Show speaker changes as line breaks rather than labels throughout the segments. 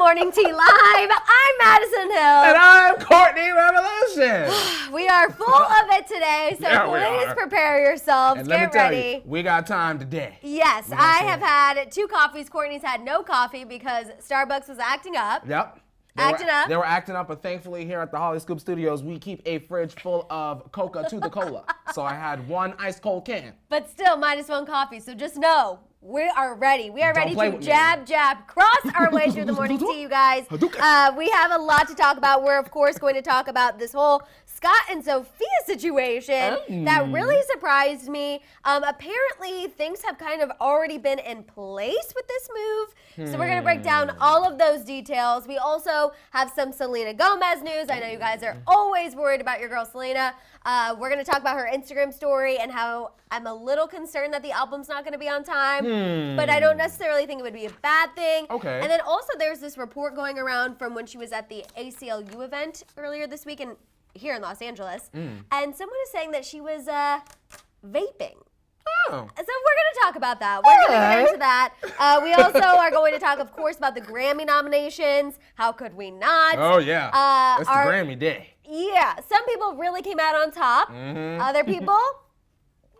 Morning Tea Live. I'm Maddison Hill.
And I'm Courtney Revolution.
We are full of it today, so please prepare yourselves.
And
Get ready.
You, we got time today.
Yes, I have had 2 coffees. Courtney's had no coffee because Starbucks was acting up.
Yep. They were acting up, but thankfully here at the Hollyscoop studios, we keep a fridge full of Coca to the Cola. So I had 1 ice cold can.
But still, -1 coffee, so just know. We are ready. We are ready to jab, cross our way through the morning tea, you guys. We have a lot to talk about. We're, of course, going to talk about this whole Scott and Sofia situation that really surprised me. Apparently, things have kind of already been in place with this move. So we're going to break down all of those details. We also have some Selena Gomez news. I know you guys are always worried about your girl, Selena. We're going to talk about her Instagram story and how I'm a little concerned that the album's not going to be on time. But I don't necessarily think it would be a bad thing.
Okay.
And then also there's this report going around from when she was at the ACLU event earlier this week here in Los Angeles. And someone is saying that she was vaping.
Oh.
So we're going to talk about that. We're going to get into that. We also are going to talk, of course, about the Grammy nominations. How could we not?
Oh, yeah. It's the Grammy day.
Yeah. Some people really came out on top. Other people,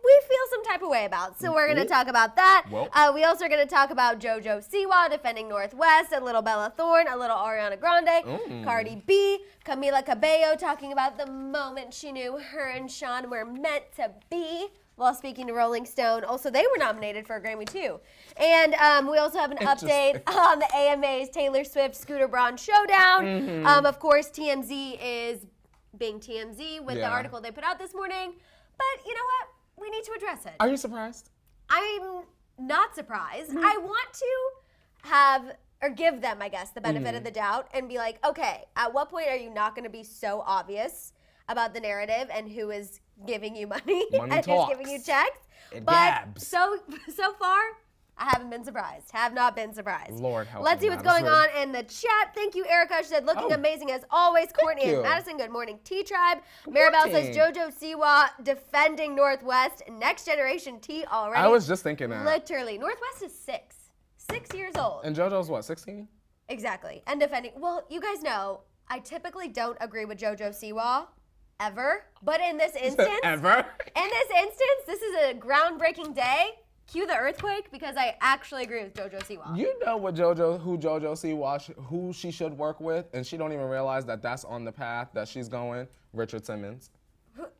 we feel some type of way about. So we're going to talk about that. We also are going to talk about Jojo Siwa defending Northwest, a little Bella Thorne, a little Ariana Grande, Cardi B, Camila Cabello talking about the moment she knew her and Shawn were meant to be. While speaking to Rolling Stone, also they were nominated for a Grammy too. And we also have an update on the AMA's Taylor Swift Scooter Braun showdown. Of course, TMZ is being TMZ with the article they put out this morning. But you know what? We need to address it.
Are you surprised?
I'm not surprised. I want to have, or give them, I guess, the benefit of the doubt and be like, okay, at what point are you not going to be so obvious about the narrative and who is giving you money and who's giving you checks? But so far, I haven't been surprised. Have not been surprised.
Lord help
Let's see what's going on in the chat. Thank you, Erica. She said, looking amazing as always. Courtney and Maddison, good morning. T-Tribe. Maribel says, Jojo Siwa defending Northwest. Next generation T already.
I was just thinking that.
Literally. Northwest is 6 years old.
And Jojo's what, 16?
Exactly. And defending. Well, you guys know, I typically don't agree with Jojo Siwa. Ever. But in this instance. This is a groundbreaking day. Cue the earthquake because I actually agree with Jojo Siwa.
You know who Jojo Siwa, who she should work with, and she don't even realize that that's on the path that she's going? Richard Simmons.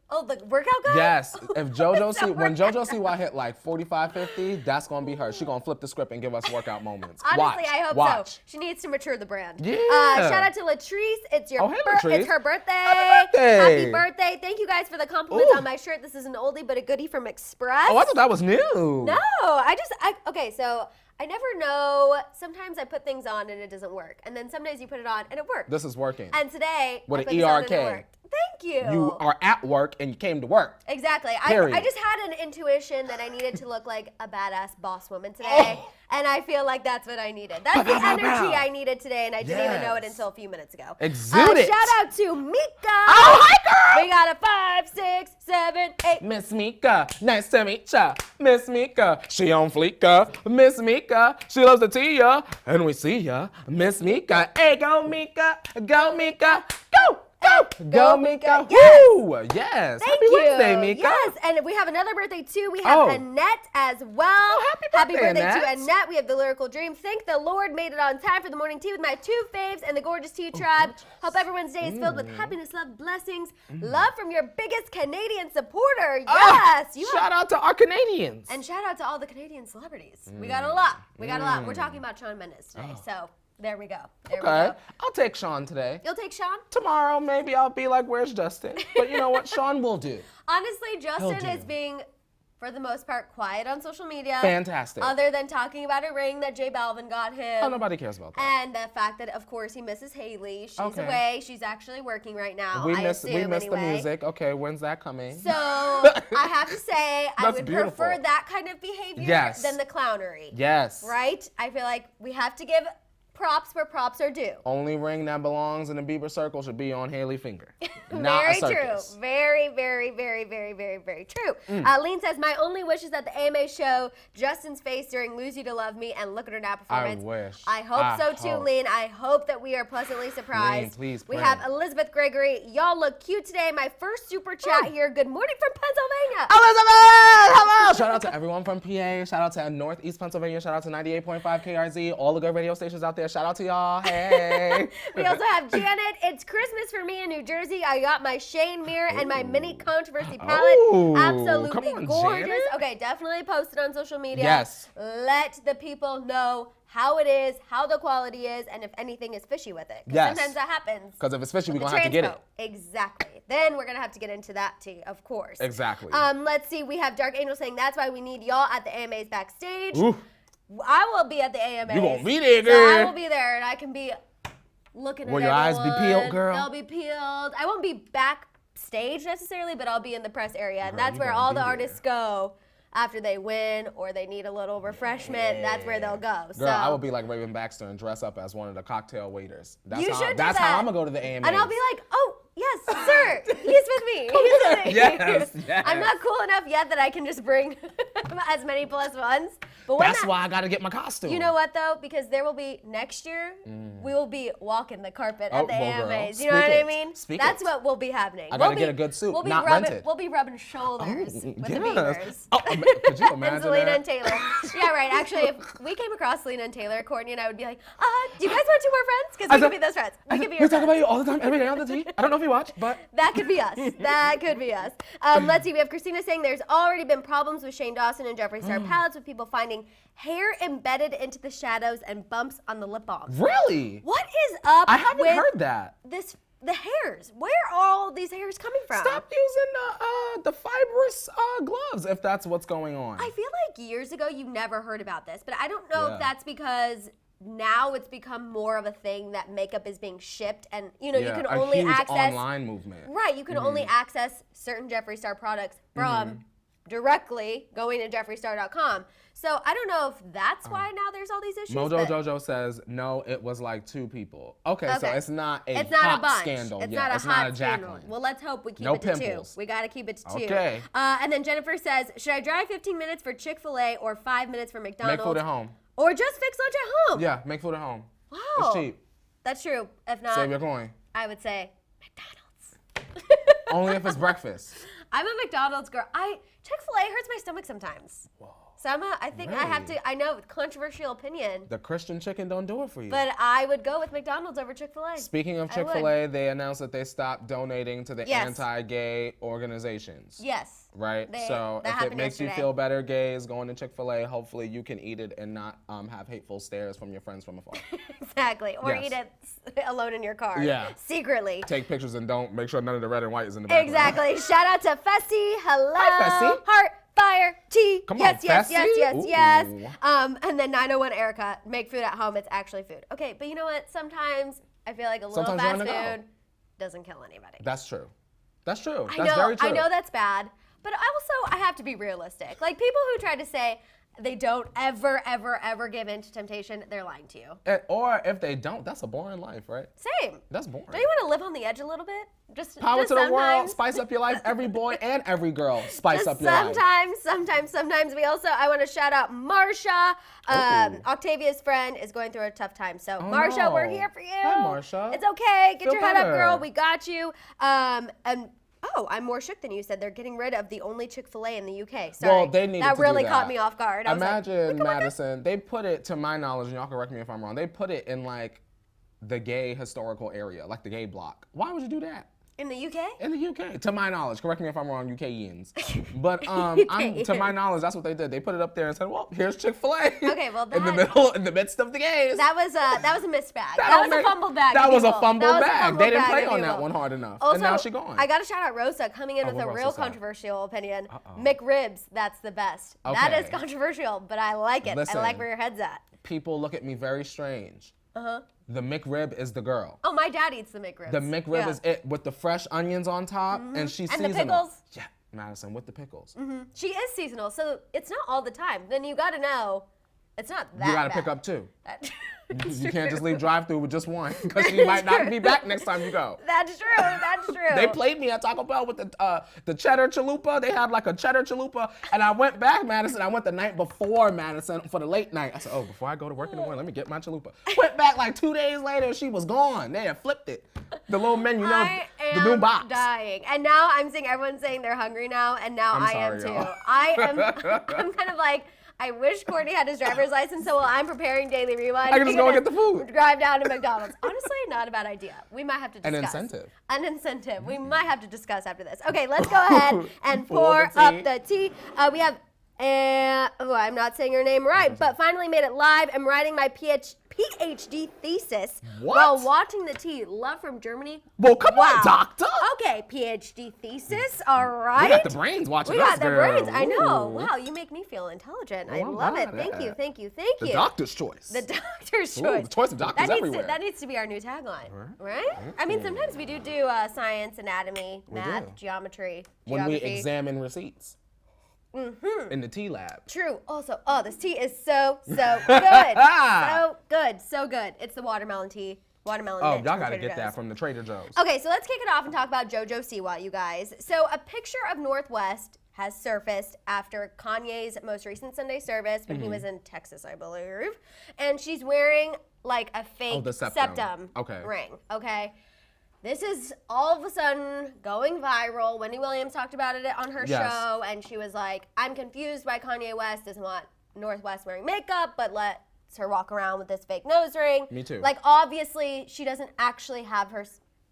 Oh, the workout guy?
Yes. If when Jojo Siwa hit like 45, 50, that's going to be her. She's going to flip the script and give us workout moments.
Honestly, I hope so. She needs to mature the brand.
Yeah.
Shout out to Latrice. It's it's her birthday.
Happy
birthday. Thank you guys for the compliments on my shirt. This is an oldie but a goodie from Express.
Oh, I thought that was new.
No, okay, so I never know. Sometimes I put things on and it doesn't work. And then some days you put it on and it works.
This is working.
And today,
with
I
an
put this on and it
ERK.
worked. Thank you.
You are at work and you came to work.
Exactly. I just had an intuition that I needed to look like a badass boss woman today. And I feel like that's what I needed. That's the energy I needed today, and I didn't even know it until a few minutes ago.
Exude it.
Shout out to Mika.
Oh, hi, girl.
We got a 5, 6, 7, 8.
Miss Mika, nice to meet ya. Miss Mika, she on fleeka. Miss Mika, she loves to tea ya. And we see ya. Miss Mika, hey, go Mika, go Mika, go. Go, Mika.
Yes.
Woo! Yes.
Thank
Happy
you.
Wednesday, Mika.
Yes, and we have another birthday too. We have Annette as well.
Oh, happy birthday,
to Annette. We have the Lyrical Dream. Thank the Lord made it on time for the morning tea with my 2 faves and the gorgeous Tea Tribe. Hope everyone's day is filled with happiness, love, blessings, love from your biggest Canadian supporter. Yes.
Shout out to our Canadians.
And shout out to all the Canadian celebrities. We got a lot. We're talking about Shawn Mendes today. So there we go.
I'll take Shawn today.
You'll take Shawn?
Tomorrow, maybe I'll be like, where's Justin? But you know what? Shawn will do.
Honestly, Justin is being, for the most part, quiet on social media.
Fantastic.
Other than talking about a ring that J Balvin got him.
Oh, nobody cares about that.
And the fact that, of course, he misses Haley. She's away. She's actually working right now.
We miss the music. Okay, when's that coming?
So I have to say, I would prefer that kind of behavior than the clownery.
Yes.
Right? I feel like we have to give props where props are due.
Only ring that belongs in the Bieber circle should be on Haley's finger.
Very true. Very, very, very, very, very, very true. Lean says, my only wish is that the AMA show Justin's face during Lose You to Love Me and Look at Her Now performance.
I wish.
I hope so too, Lean. I hope that we are pleasantly surprised.
Lean, please
we
pray.
have Elizabeth Gregory. Y'all look cute today. My first super chat here. Good morning from Pennsylvania.
Elizabeth! Hello! Shout out to everyone from PA. Shout out to Northeast Pennsylvania. Shout out to 98.5 KRZ. All the good radio stations out there. Shout out to y'all. Hey!
We also have Janet. It's Christmas for me in New Jersey. I got my Shane mirror and my mini controversy palette. Absolutely
come on,
gorgeous.
Janet.
Okay, definitely post it on social media.
Yes.
Let the people know how it is, how the quality is, and if anything is fishy with it.
Yes.
Sometimes that happens.
Because if it's fishy, we're
with
going to have to get it.
Exactly. Then we're going to have to get into that too, of course.
Exactly.
Let's see. We have Dark Angel saying that's why we need y'all at the AMAs backstage.
Ooh.
I will be at the AMAs.
You going to be there,
So I
girl.
will be there, and I can be looking at
Will your eyes be peeled, girl?
They'll be peeled. I won't be backstage necessarily, but I'll be in the press area, and
Girl,
that's
you
where
gonna
all
be
the
there.
artists go after they win or they need a little refreshment. That's where they'll go.
Girl,
So
I would be like Raven Baxter and dress up as one of the cocktail waiters. That's
You
how,
should do
That's
that.
how I'm going to go to the AMAs.
and I'll be like, oh, yes, sir, he's with me. He's with me.
Yes, yes.
I'm not cool enough yet that I can just bring as many plus ones. But when
That's why I got to get my costume.
You know what, though? Because there will be, next year, we will be walking the carpet at the
well, girl,
AMAs. You know what
speak
I
it.
mean?
Speak
That's
it.
what will be happening.
I got to get a good suit,
we'll be
not
rubbing,
rented.
We'll be rubbing shoulders with the Biebers.
Oh, could you imagine
And Selena
that?
and Taylor. Yeah, right. Actually, if we came across Selena and Taylor, Courtney and I would be like, do you guys want 2 more friends? Because we could be those friends. We could be your
We talk
friends.
about you all the time, every day on the TV. I don't know if you watch, but...
That could be us. That could be us. Let's see. We have Christina saying there's already been problems with Shane Dawson and Jeffree Star palettes with people finding hair embedded into the shadows and bumps on the lip balm.
Really?
What is up
I haven't
with
heard that.
the hairs? Where are all these hairs coming from?
Stop using the fibrous gloves if that's what's going on.
I feel like years ago you never heard about this, but I don't know
Yeah.
if that's because now it's become more of a thing that makeup is being shipped and you know you can only
a huge
access
online movement.
Right, you can only access certain Jeffree Star products from directly going to jeffreestar.com. So I don't know if that's why now there's all these issues.
Mojo
but
Jojo says, no, it was like 2 people. Okay, so
Okay.
it's not a
it's not
hot
a bunch.
scandal.
It's
Yeah,
not a
it's
hot
not a
scandal.
Jacqueline.
Well, let's hope we keep
No
it to
pimples.
2. We got to keep it to 2.
Okay.
And then Jennifer says, should I drive 15 minutes for Chick-fil-A or 5 minutes for McDonald's?
Make food at home.
Or just fix lunch at home?
Yeah, make food at home.
Wow.
It's cheap.
That's true. If not,
Save your coin.
I would say McDonald's.
Only if it's breakfast.
I'm a McDonald's girl. Chick-fil-A hurts my stomach sometimes.
Whoa.
So I think I have
Really?
to, I know, controversial opinion,
The Christian chicken don't do it for you.
but I would go with McDonald's over Chick-fil-A.
Speaking of
I would.
Chick-fil-A, they announced that they stopped donating to the
Yes.
anti-gay organizations.
Yes.
Right? So
that
if it
happened
makes you
yesterday.
feel better, gays, going to Chick-fil-A, hopefully you can eat it and not have hateful stares from your friends from afar.
Exactly. Or
Yes.
eat it alone in your car.
Yeah.
Secretly.
Take pictures and don't make sure none of the red and white is in the background.
Exactly. Shout out to Fessy. Hello.
Hi, Fessy.
Heart, fire, tea.
Come
yes,
on,
yes,
Fessy.
yes, yes, yes,
Ooh.
And then 901 Erica, make food at home. It's actually food. Okay, but you know what? Sometimes I feel like a little
Sometimes
fast
you're on the
food doesn't kill anybody.
That's true. That's true.
I
That's
know,
very true.
I know that's bad, but also I have to be realistic. Like people who try to say they don't ever, ever, ever give in to temptation, they're lying to you.
Or if they don't, that's a boring life, right?
Same.
That's boring.
Don't you want to live on the edge a little bit? Just
Power
just
to the world,
sometimes.
spice up your life. Every boy and every girl, spice
Just
up your life.
sometimes. We also, I want to shout out Marsha.
Ooh.
Octavia's friend is going through a tough time. So, Marsha,
no.
we're here for you.
Hi, Marsha.
It's okay. Get
Feel
your head up,
better.
girl. We got you. I'm more shook than you said. They're getting rid of the only Chick-fil-A in the UK. Sorry.
Well, they needed
that
to do
really
that.
caught me off guard. I was like,
Imagine Maddison. They put it, to my knowledge, and y'all correct me if I'm wrong. They put it in like the gay historical area, like the gay block. Why would you do that?
in the UK?
In the UK, to my knowledge. Correct me if I'm wrong, UKians. But to my knowledge, that's what they did. They put it up there and said, "Well, here's Chick-fil-A."
Okay, well,
in the midst of the gays.
That was a missed bag. That was a fumbled bag.
That was a
people.
fumbled
That was a
bag.
fumbled
They didn't
bag,
play on
people.
that one hard enough.
Also,
and now she gone.
I got to shout out Rosa coming in with
what
a
Rosa
real
said?
controversial opinion.
Uh-oh.
McRibs, that's the best. That
Okay.
is controversial, but I like it.
Listen.
I like where your head's at.
People look at me very strange.
Uh-huh.
The McRib is the girl.
Oh, my dad eats the McRibs.
The McRib
Yeah.
is it with the fresh onions on top, and she's
And the
seasonal.
pickles.
Yeah, Madison with the pickles.
She is seasonal, so it's not all the time. Then you got to know It's not that
You gotta
bad.
pick up 2.
That's
You can't
true.
just leave drive-through with just 1, because she might not be back next time you go.
That's true. That's true.
They played me at Taco Bell with the cheddar chalupa. They had like a cheddar chalupa, and I went back, Madison. I went the night before Madison for the late night. I said, oh, before I go to work in the morning, let me get my chalupa. Went back like 2 days later, she was gone. They had flipped it. The little menu, you know, the new box.
I'm dying. And now I'm seeing everyone saying they're hungry now, and now I am too.
y'all.
I'm kind of like, I wish Courtney had his driver's license, so while I'm preparing Daily Rewind,
I can just go and get the food.
Drive down to McDonald's. Honestly, not a bad idea. We might have to discuss.
An incentive.
An incentive. We might have to discuss after this. Okay, let's go ahead and
Pour
pour
the
up
tea.
the tea. We have, I'm not saying her name right, but finally made it live. I'm writing my PhD thesis while watching the tea. Love from Germany.
Well, come on, doctor.
Okay, PhD thesis. All right.
We got the brains watching
We
us,
got the
girl.
brains. I know.
Ooh.
Wow, you make me feel intelligent. I
Oh,
love it.
God,
Thank you.
yeah.
Thank you. Thank you.
The doctor's choice.
The doctor's
Ooh,
choice.
the choice of doctors everywhere.
That needs to be our new tagline, right? I mean, sometimes we do science, anatomy, math,
do.
geography.
When we examine receipts in the tea lab.
True. Also, this tea is so good. So good. So good. It's the watermelon tea. Watermelon
Oh,
mint
y'all
from
gotta
Trader
get that
Joe's.
from the Trader Joe's.
Okay, so let's kick it off and talk about Jojo Siwa, you guys. So a picture of Northwest has surfaced after Kanye's most recent Sunday service when he was in Texas, I believe. And she's wearing like a fake
the
septum ring, okay? This is all of a sudden going viral. Wendy Williams talked about it on her show, and she was like, I'm confused why Kanye West doesn't want Northwest wearing makeup, but lets her walk around with this fake nose ring.
Me too.
Like, obviously, she doesn't actually have her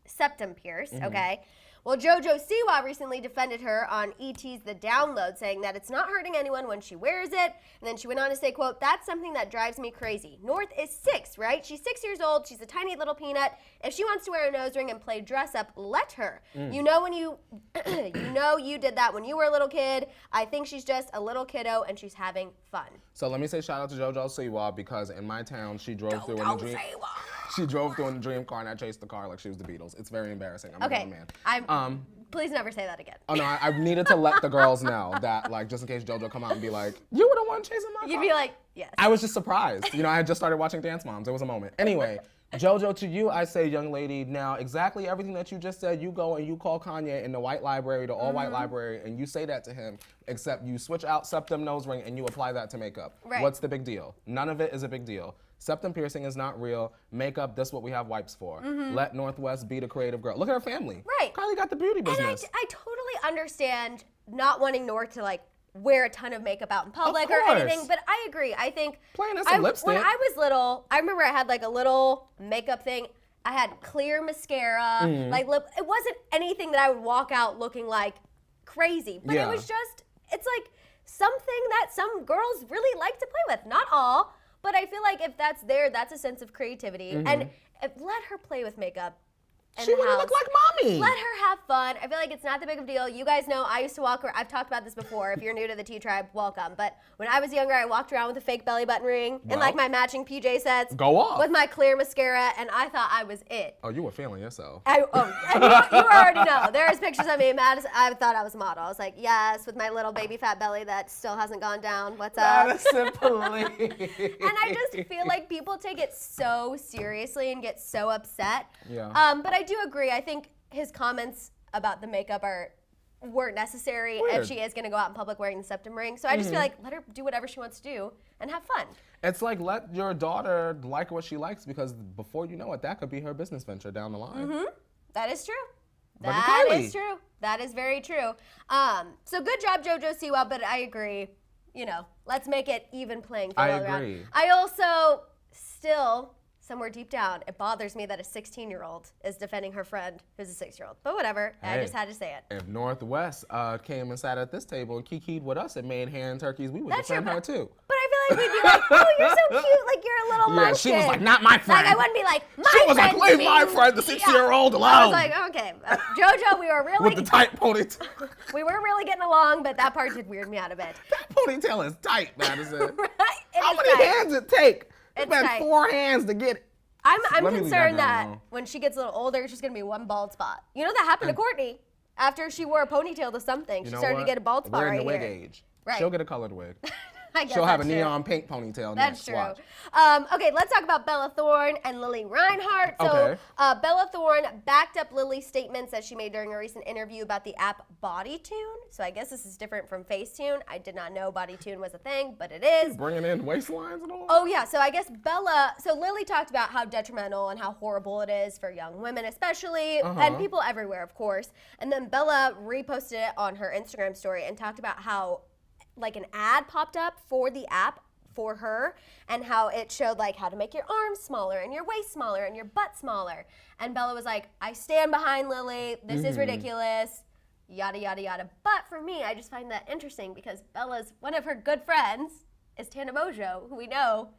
septum pierced, okay? Well, Jojo Siwa recently defended her on ET's The Download, saying that it's not hurting anyone when she wears it. And then she went on to say, quote, that's something that drives me crazy. North is 6, right? She's 6 years old. She's a tiny little peanut. If she wants to wear a nose ring and play dress up, let her. You know when you you did that when you were a little kid. I think she's just a little kiddo and she's having fun.
So let me say shout out to Jojo Siwa, because in my town she drove through in the dream. She drove through in the dream car and I chased the car like she was the Beatles. It's very embarrassing. I'm a grown man.
Please never say that again.
Oh no, I needed to let the girls know that, like, just in case Jojo come out and be like, you were the one chasing my car.
You'd be like, yes.
I was just surprised. You know, I had just started watching Dance Moms. It was a moment. Anyway, Jojo, to you, I say, young lady, now exactly everything that you just said, you go and you call Kanye in the white library, the all-white library, and you say that to him, except you switch out septum nose ring and you apply that to makeup.
Right.
What's the big deal? None of it is a big deal. Septum piercing is not real. Makeup, that's what we have wipes for. Let Northwest be the creative girl. Look at her family.
Right.
Kylie got the beauty business.
And I totally understand not wanting North to like wear a ton of makeup out in public or
course.
anything, but I agree. I think
Plain as some lipstick.
when I was little, I remember I had like a little makeup thing. I had clear mascara, like lip. It wasn't anything that I would walk out looking like crazy, but it was just, it's like something that some girls really like to play with. Not all, but I feel like if that's there, that's a sense of creativity. And let her play with makeup.
She want to look like mommy.
Let her have fun. I feel like it's not that big of a deal. You guys know I used to walk around. I've talked about this before. If you're new to the Tea Tribe, welcome. But when I was younger, I walked around with a fake belly button ring and like my matching PJ sets.
Go off.
With my clear mascara, and I thought I was it.
Oh, you were feeling yourself.
And you already know. There's pictures of me in Maddison. I thought I was a model. I was like, yes, with my little baby fat belly that still hasn't gone down. What's up?
Madison, please.
And I just feel like people take it so seriously and get so upset.
Yeah.
But I do agree. I think his comments about the makeup weren't necessary if she is going to go out in public wearing the septum ring. So I just feel like let her do whatever she wants to do and have fun.
It's like, let your daughter like what she likes, because before you know it, that could be her business venture down the line.
That is true.
Look at
That
Kylie.
is true. That is very true. So good job, Jojo Siwa, but I agree. You know, let's make it even playing field
I
all around.
agree.
I also still, somewhere deep down, it bothers me that a 16-year-old is defending her friend who's a 6-year-old. But whatever, I
Hey,
just had to say it.
If Northwest came and sat at this table and kikied with us and made hand turkeys, we would
That's
defend
true,
her too.
But I feel like we'd be like, oh, you're so cute, like you're a little munchkin.
Yeah, she was like, not my friend.
Like, I wouldn't be like, my
She was like,
friend,
leave
me.
my friend, the 6-year-old, alone.
I was like, okay, Jojo, we were really,
With the tight ponytail.
we were really getting along, but that part did weird me out a bit.
That ponytail is tight, Madison.
Right?
How
It is
many
tight.
hands it take?
It's
It's been
tight.
4 hands to get it.
I'm
Let me leave
concerned
that
that
girl alone.
when she gets a little older, she's gonna be one bald spot. You know that happened to Courtney after she wore a ponytail to something. She
You know
started
what?
to get a bald spot
We're in
right
the wig
here.
age.
Right.
She'll get a colored wig.
I guess
She'll have a
that's true.
neon pink ponytail
That's
next.
true.
Watch.
Okay, let's talk about Bella Thorne and Lily Reinhart. So,
Okay.
Bella Thorne backed up Lily's statements that she made during a recent interview about the app BodyTune. So, I guess this is different from Facetune. I did not know BodyTune was a thing, but it is.
Bringing in waistlines and all.
Oh, yeah. So, I guess so Lily talked about how detrimental and how horrible it is for young women, especially, and people everywhere, of course. And then Bella reposted it on her Instagram story and talked about how, like, an ad popped up for the app for her and how it showed like how to make your arms smaller and your waist smaller and your butt smaller. And Bella was like, I stand behind Lily. This is ridiculous. Yada, yada, yada. But for me, I just find that interesting because Bella's, one of her good friends is Tana Mojo, who we know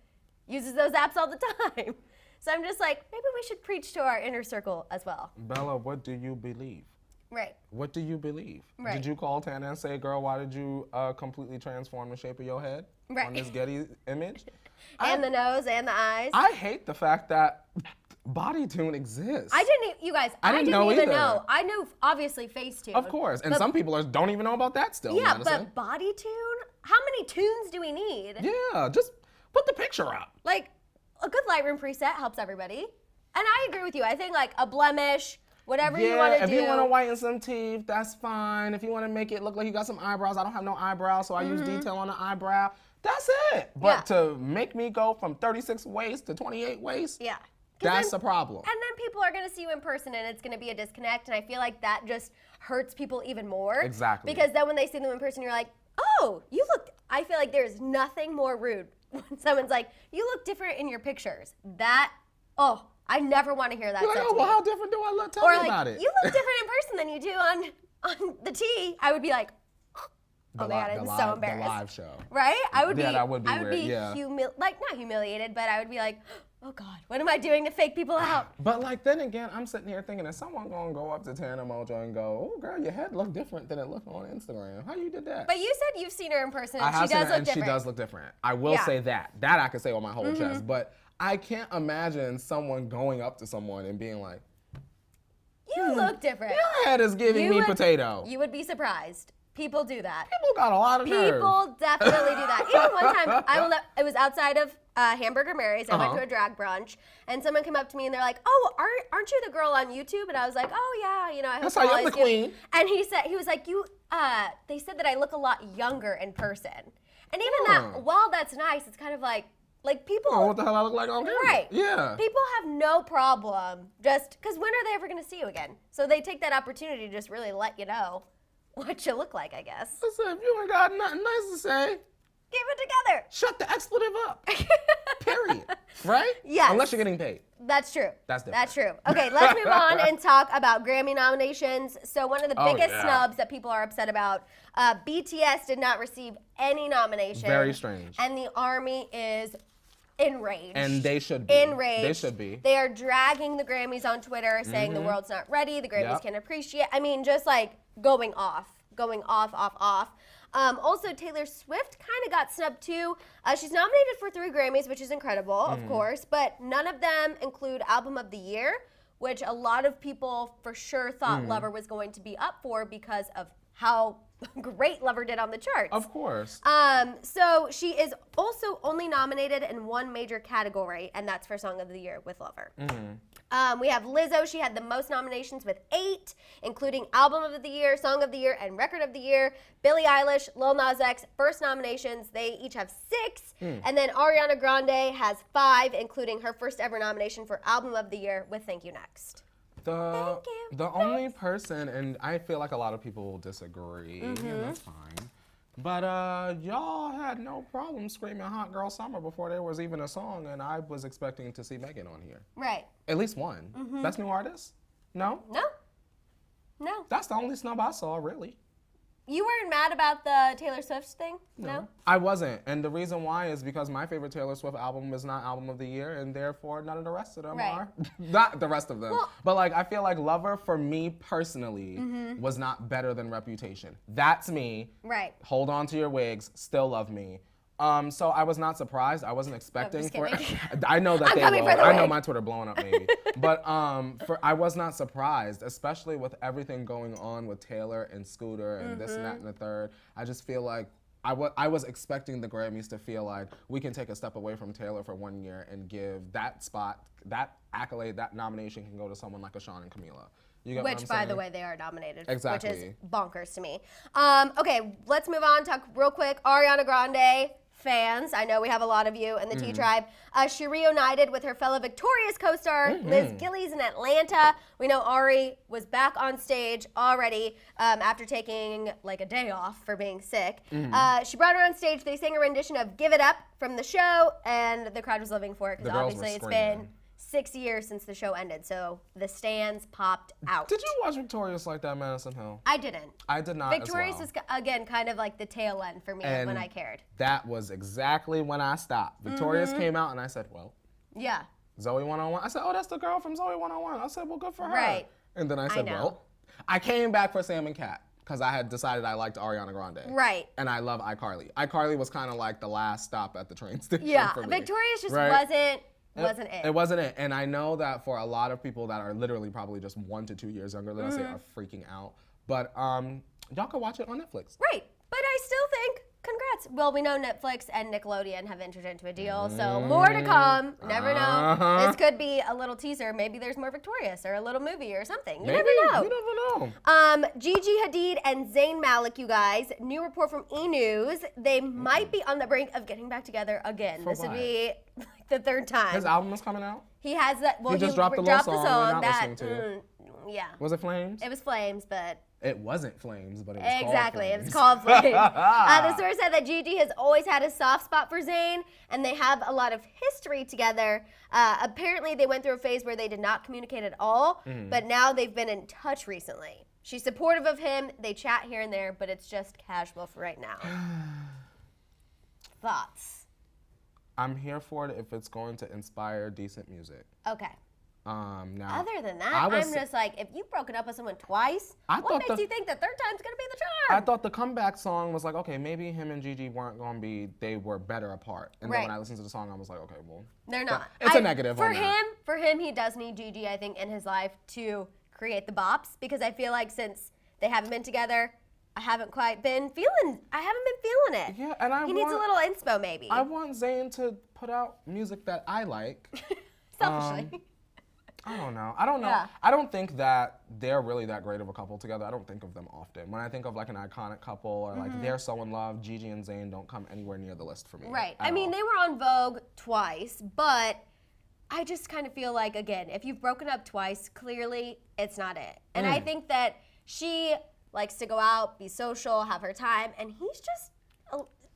uses those apps all the time. So I'm just like, maybe we should preach to our inner circle as well.
Bella, what do you believe?
Right.
What do you believe?
Right.
Did you call Tana and say, girl, why did you completely transform the shape of your head on this Getty image?
And the nose and the eyes.
I hate the fact that BodyTune exists.
I didn't even know. I knew, obviously, Facetune.
Of course. And some people don't even know about that still,
Yeah,
Madison.
but BodyTune? How many tunes do we need?
Yeah, just put the picture up.
Like, a good Lightroom preset helps everybody. And I agree with you. I think, like, a blemish, whatever you want to do.
If you want to whiten some teeth, that's fine. If you want to make it look like you got some eyebrows, I don't have no eyebrows, so I use detail on the eyebrow. That's it. But to make me go from 36 waist to 28 waist, that's a problem. And
then people are going to see you in person, and it's going to be a disconnect, and I feel like that just hurts people even more.
Exactly.
Because then when they see them in person, you're like, oh, you look, I feel like there's nothing more rude when someone's like, you look different in your pictures. I never want to hear that.
You're like, well, how different do I look? Tell me about it.
You look different in person than you do on the T. I would be like, oh my God, I'm so embarrassed.
The live show.
Right? I would
that would be
I would
weird.
be not humiliated, but I would be like, oh God, what am I doing to fake people out?
But like then again, I'm sitting here thinking, is someone gonna go up to Tana Mojo and go, oh girl, your head look different than it looked on Instagram. How you did that?
But you said you've seen her in person and
she does look different.
She does
look different. I will say that. That I can say on my whole chest. But I can't imagine someone going up to someone and being like,
you look different.
Your head is giving me potato.
You would be surprised. People do that.
People got a lot of nerve.
People definitely do that. Even one time, it was outside of Hamburger Mary's. I went to a drag brunch, and someone came up to me and they're like, "Oh, aren't you the girl on YouTube?" And I was like, "Oh yeah, I hope
I'm the queen."
And he was like, they said that I look a lot younger in person." And even that, while that's nice, it's kind of like people.
Oh, what the hell I look like on camera?
Right.
Yeah.
People have no problem just because when are they ever going to see you again? So they take that opportunity to just really let you know what you look like, I guess.
Listen, if you ain't got nothing nice to say,
keep it together.
Shut the expletive up. Period. Right?
Yes.
Unless you're getting paid.
That's true.
That's different.
That's true. Okay, let's move on and talk about Grammy nominations. So one of the biggest snubs that people are upset about, BTS did not receive any nominations.
Very strange.
And the ARMY is enraged.
And they should be.
Enraged.
They should be.
They are dragging the Grammys on Twitter, saying the world's not ready, the Grammys can't appreciate. I mean, just like going off. Also, Taylor Swift kind of got snubbed too. She's nominated for 3 Grammys, which is incredible, of course, but none of them include Album of the Year, which a lot of people for sure thought Lover was going to be up for because of how great Lover did on the charts.
Of course.
So she is also only nominated in one major category, and that's for Song of the Year with Lover. We have Lizzo. She had the most nominations with 8, including Album of the Year, Song of the Year, and Record of the Year. Billie Eilish, Lil Nas X, first nominations. They each have 6. And then Ariana Grande has 5, including her first ever nomination for Album of the Year with Thank You Next.
The only person, and I feel like a lot of people will disagree, and that's fine, but y'all had no problem screaming Hot Girl Summer before there was even a song, and I was expecting to see Megan on here.
Right.
At least one. Best New Artist? No?
No.
That's the only snub I saw, really.
You weren't mad about the Taylor Swift thing? No?
I wasn't, and the reason why is because my favorite Taylor Swift album is not Album of the Year, and therefore none of the rest of them are. Not the rest of them. Well, but like I feel like Lover, for me personally, was not better than Reputation. That's me.
Right.
Hold on to your wigs, Still Love Me. So I was not surprised. I wasn't expecting for it. I know that they will. I know my Twitter blowing up maybe. But I was not surprised, especially with everything going on with Taylor and Scooter and this and that and the third. I just feel like I was expecting the Grammys to feel like we can take a step away from Taylor for 1 year and give that spot, that accolade, that nomination can go to someone like a Shawn and Camila.
Which, by the way, they are nominated.
Exactly.
Which is bonkers to me. Okay, let's move on. Talk real quick. Ariana Grande fans. I know we have a lot of you in the T-Tribe. She reunited with her fellow Victorious co-star, Liz Gillies, in Atlanta. We know Ari was back on stage already after taking like a day off for being sick. She brought her on stage. They sang a rendition of Give It Up from the show, and the crowd was living for it because obviously it's been 6 years since the show ended, so the stands popped out.
Did you watch Victorious like that, Maddison Hill?
I didn't.
I did not.
Victorious is, again, kind of like the tail end for me when I cared.
That was exactly when I stopped. Victorious came out, and I said, well.
Yeah.
Zoe 101. I said, oh, that's the girl from Zoe 101. I said, well, good for her.
Right.
And then I said, well. I came back for Sam and Cat because I had decided I liked Ariana Grande.
Right.
And I love iCarly. iCarly was kind of like the last stop at the train station for me.
Victorious just wasn't it.
It wasn't it. And I know that for a lot of people that are literally probably just 1 to 2 years younger than us, they are freaking out. But y'all can watch it on Netflix.
Right. But I still think, congrats. Well, we know Netflix and Nickelodeon have entered into a deal, so more to come. Never know. This could be a little teaser. Maybe there's more Victorious or a little movie or something. You never know.
You never know.
Gigi Hadid and Zayn Malik, you guys. New report from E! News. They might be on the brink of getting back together again. This would be like the third time.
His album is coming out?
He has that. Well,
he just dropped the little song we're not listening to.
Yeah.
Was it Flames?
It was Flames, but...
It wasn't Flames, but it was
exactly,
called Flames.
It was called Flames. The source said that Gigi has always had a soft spot for Zayn, and they have a lot of history together. Apparently, they went through a phase where they did not communicate at all, but now they've been in touch recently. She's supportive of him. They chat here and there, but it's just casual for right now. Thoughts?
I'm here for it if it's going to inspire decent music.
Okay.
Now,
other than that, I'm just like, if you've broken up with someone twice, what makes you think the third time's gonna be the charm?
I thought the comeback song was like, okay, maybe him and Gigi weren't gonna be, they were better apart. And then when I listened to the song, I was like, okay, well.
They're not.
It's a negative
for him, he does need Gigi, I think, in his life to create the bops, because I feel like since they haven't been together, I haven't been feeling it.
Yeah, and
he needs a little inspo, maybe.
I want Zayn to put out music that I like.
Selfishly.
I don't know. Yeah. I don't think that they're really that great of a couple together. I don't think of them often. When I think of like an iconic couple or like they're so in love, Gigi and Zayn don't come anywhere near the list for me.
Right. I mean, they were on Vogue twice, but I just kind of feel like, again, if you've broken up twice, clearly it's not it. And I think that she likes to go out, be social, have her time, and he's just,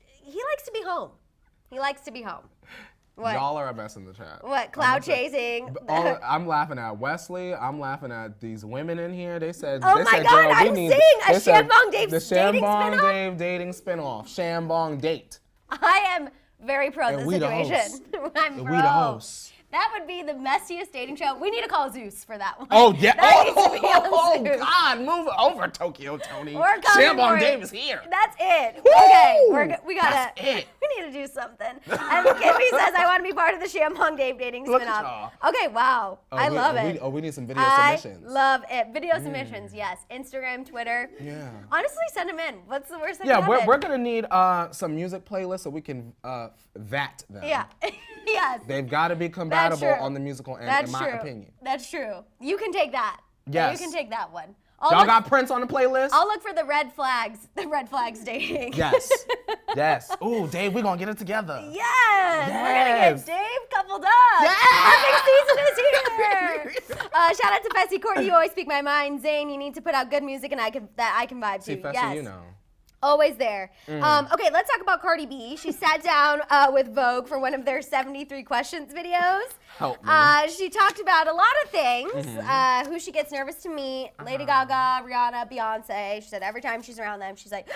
he likes to be home. He likes to be home. What?
Y'all are a mess in the chat.
What? Cloud chasing?
I'm laughing at Wesley. I'm laughing at these women in here. They said,
oh my God,
girl,
I'm seeing a Shambong Dave dating spinoff.
The Shambong Dave dating spinoff. Shambong date.
I am very pro this situation. I'm pro.
We the hosts.
That would be the messiest dating show. We need to call Zeus for that one.
Oh, yeah.
That needs to be on Zeus.
God, move over, Tokyo Tony.
We're coming
Shambong
for
Dave is here.
That's it.
Woo!
Okay, we gotta. We need to do something. And Kimmy says, I want to be part of the Shambong Dave dating spinoff. Okay, wow. I love it.
We need some video submissions.
I love it. Video submissions, yes. Instagram, Twitter.
Yeah.
Honestly, send them in. What's the worst thing?
Yeah, we're gonna need some music playlists so we can vat them.
Yeah. Yes.
They've got to be compatible on the musical end, in my opinion.
That's true. You can take that.
Yes.
You can take that one.
Y'all got Prince on the playlist?
I'll look for the red flags dating.
Yes. Yes. Ooh, Dave, we're going to get it together.
Yes. We're going to get Dave coupled up.
Yes.
Perfect season is here. Shout out to Fessy Courtney. You always speak my mind. Zayn, you need to put out good music and I can vibe to.
See, Fessy,
yes.
you know.
Always there. Okay, let's talk about Cardi B. She sat down with Vogue for one of their 73 questions videos.
Help me.
She talked about a lot of things. Who she gets nervous to meet. Lady Gaga, Rihanna, Beyonce. She said every time she's around them, she's like,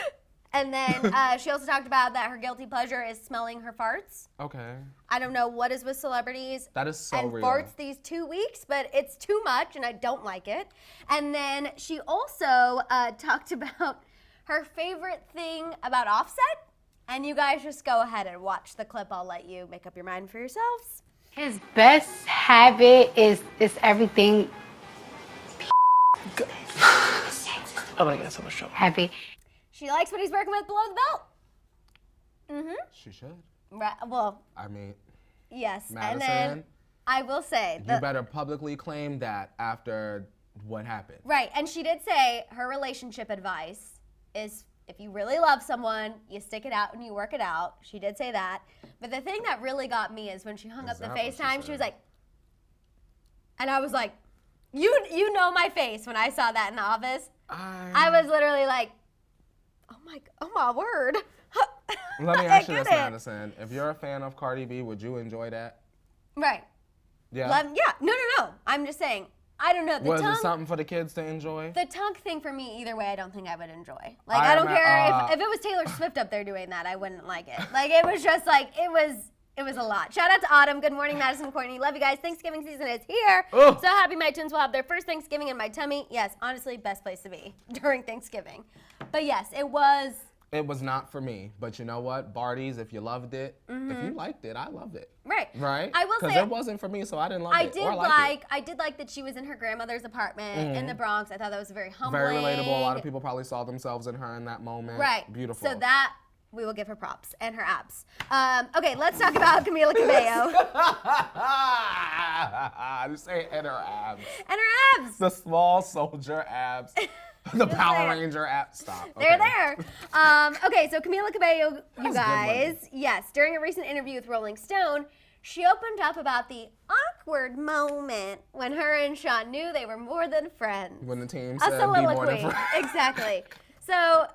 and then she also talked about that her guilty pleasure is smelling her farts.
Okay.
I don't know what is with celebrities.
That is so
and
real.
Farts these 2 weeks, but it's too much and I don't like it. And then she also talked about her favorite thing about Offset, and you guys just go ahead and watch the clip. I'll let you make up your mind for yourselves.
His best habit is everything.
I'm gonna get so much trouble.
Happy.
She likes what he's working with below the belt.
She should.
Right. Well,
I mean,
yes.
Maddison,
and then I will say
you better publicly claim that after what happened.
Right. And she did say her relationship advice is if you really love someone, you stick it out and you work it out. She did say that. But the thing that really got me is when she hung up the FaceTime, she was like, and I was like, you know my face when I saw that in the office. I was literally like, oh my word.
Let me ask you this, Madison. If you're a fan of Cardi B, would you enjoy that?
Right.
Yeah.
No. I'm just saying. I don't know.
Was it something for the kids to enjoy?
The tongue thing for me, either way, I don't think I would enjoy. Like, I don't care if it was Taylor Swift up there doing that, I wouldn't like it. Like, it was just like, it was a lot. Shout out to Autumn. Good morning, Maddison and Courtney. Love you guys. Thanksgiving season is here. So happy my twins will have their first Thanksgiving in my tummy. Yes, honestly, best place to be during Thanksgiving. But yes, it was.
It was not for me, but you know what? Barties, if you loved it, if you liked it, I loved it.
Right.
Right?
I will say
because it wasn't for me, so I didn't love it.
I did like that she was in her grandmother's apartment in the Bronx. I thought that was very humbling.
Very relatable. A lot of people probably saw themselves in her in that moment.
Right.
Beautiful.
So that we will give her props and her abs. Okay, let's talk about Camila Cabello.
Just say and her abs.
And her abs.
The small soldier abs. The Power Ranger app. Stop. Okay.
They're there. Okay, so Camila Cabello, you guys, yes, during a recent interview with Rolling Stone, she opened up about the awkward moment when her and Shawn knew they were more than friends.
When the team
said
be more than friends.
Exactly. So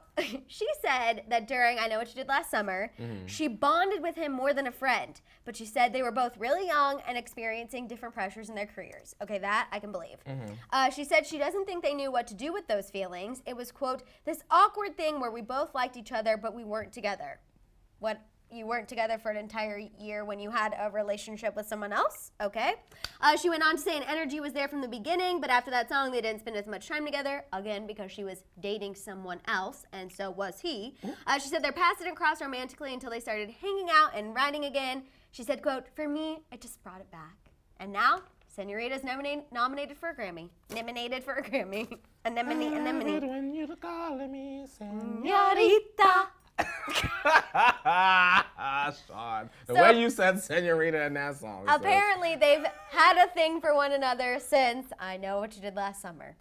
she said that during I Know What You Did Last Summer, she bonded with him more than a friend. But she said they were both really young and experiencing different pressures in their careers. Okay, that I can believe. She said she doesn't think they knew what to do with those feelings. It was, quote, this awkward thing where we both liked each other, but we weren't together. What? You weren't together for an entire year when you had a relationship with someone else? Okay. She went on to say an energy was there from the beginning, but after that song, they didn't spend as much time together, again, because she was dating someone else, and so was he. She said their paths didn't cross romantically until they started hanging out and writing again. She said, quote, for me, it just brought it back. And now, Senorita's nominated for a Grammy. Nominated for a Grammy. Anemone.
When you're calling me
Senorita.
Shawn, the way you said senorita in that song.
Apparently, they've had a thing for one another since I Know What You Did Last Summer.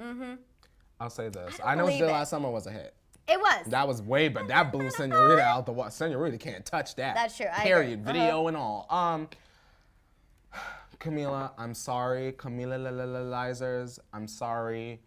I'll say this. I Know What You Did Last Summer was a hit.
It was.
That was way, but that blew Senorita out the water. Senorita can't touch that.
That's true.
Period. Video and all. Camila, I'm sorry. Camila-lizers, I'm sorry.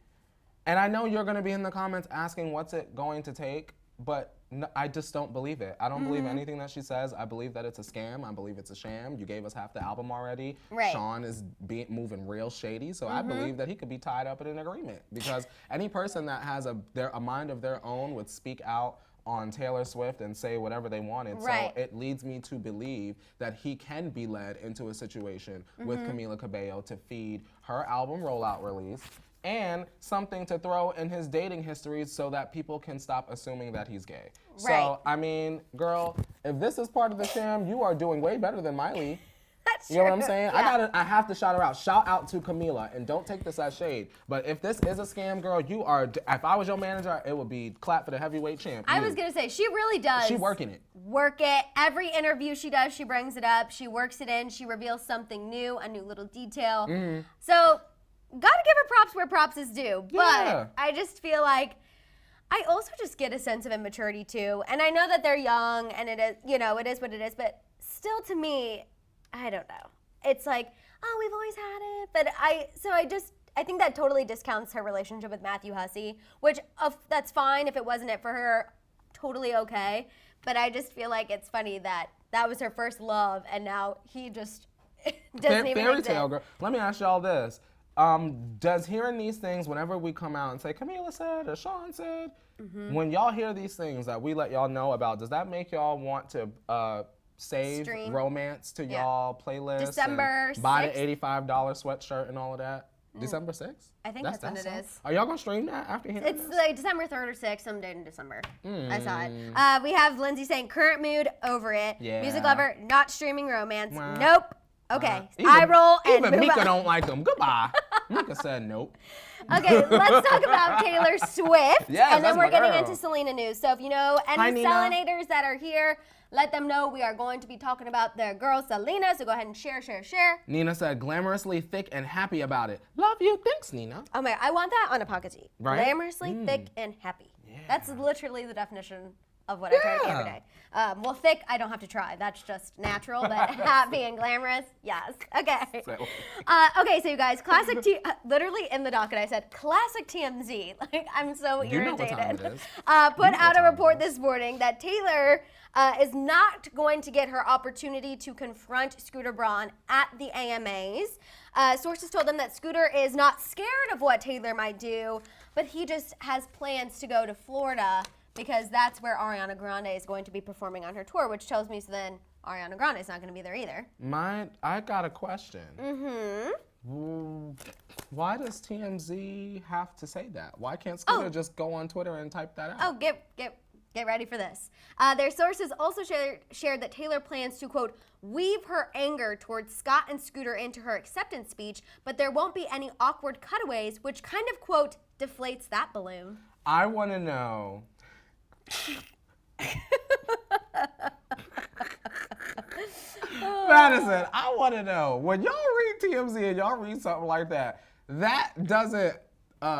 And I know you're going to be in the comments asking what's it going to take. But no, I just don't believe it. I don't believe anything that she says. I believe that it's a scam. I believe it's a sham. You gave us half the album already.
Right.
Shawn is moving real shady. So I believe that he could be tied up in an agreement. Because any person that has a mind of their own would speak out on Taylor Swift and say whatever they wanted.
Right.
So it leads me to believe that he can be led into a situation with Camila Cabello to feed her album rollout release and something to throw in his dating history so that people can stop assuming that he's gay.
Right.
So, I mean, girl, if this is part of the sham, you are doing way better than Miley.
That's true.
You know what I'm saying?
Yeah.
I have to shout her out. Shout out to Camila, and don't take this as shade. But if this is a scam, girl, you are, if I was your manager, it would be clap for the heavyweight champ.
I was going to say, she really does.
She working it.
Work it. Every interview she does, she brings it up. She works it in. She reveals something new, a new little detail. So, gotta give her props where props is due.
Yeah.
But I just feel like I also just get a sense of immaturity too. And I know that they're young and it is, it is what it is. But still to me, I don't know. It's like, oh, we've always had it. But I think that totally discounts her relationship with Matthew Hussey, which that's fine if it wasn't it for her, totally okay. But I just feel like it's funny that was her first love and now he just doesn't even
Fairy
exist.
tale, girl. Let me ask y'all this. Does hearing these things, whenever we come out and say, Camila said or Shawn said, when y'all hear these things that we let y'all know about, does that make y'all want to save
Stream.
romance to y'all playlist?
December
and buy
6th?
the $85 sweatshirt and all of that? December 6th?
I think that's when it is.
Are y'all going to stream that after hearing
It's
this?
like December 3rd or 6th, some date in December. I saw it. We have Lindsay saying, current mood, over it.
Yeah.
Music lover, not streaming romance.
Wow.
Nope. Okay.
Even-
Eye roll and
Even
move
Mika
on.
don't like them. Goodbye. Mika said nope.
Okay, let's talk about Taylor Swift.
Yes,
and then
that's
we're
my
getting
girl.
into Selena news. So if you know
Hi,
any
Nina.
Selenators that are here, let them know we are going to be talking about their girl Selena. So go ahead and share.
Nina said, glamorously thick and happy about it. Love you. Thanks, Nina.
Oh my, I want that on a pocket tee.
Right?
Glamorously thick and happy.
Yeah.
That's literally the definition of what I try to be every day. Well, thick, I don't have to try. That's just natural, but happy and glamorous, yes. Okay. Okay, so you guys, classic literally in the docket I said, classic TMZ. Like, I'm so
You know
irritated.
what time it is.
Put
know
out
what
a
time it
report
is.
this morning that Taylor is not going to get her opportunity to confront Scooter Braun at the AMAs. Sources told them that Scooter is not scared of what Taylor might do, but he just has plans to go to Florida because that's where Ariana Grande is going to be performing on her tour, which tells me so then Ariana Grande is not going to be there either.
I got a question. Why does TMZ have to say that? Why can't Scooter just go on Twitter and type that out?
Oh, get ready for this. Their sources also shared that Taylor plans to, quote, weave her anger towards Scott and Scooter into her acceptance speech, but there won't be any awkward cutaways, which kind of, quote, deflates that balloon.
I want to know. Maddison, I want to know, when y'all read TMZ and y'all read something like that, that doesn't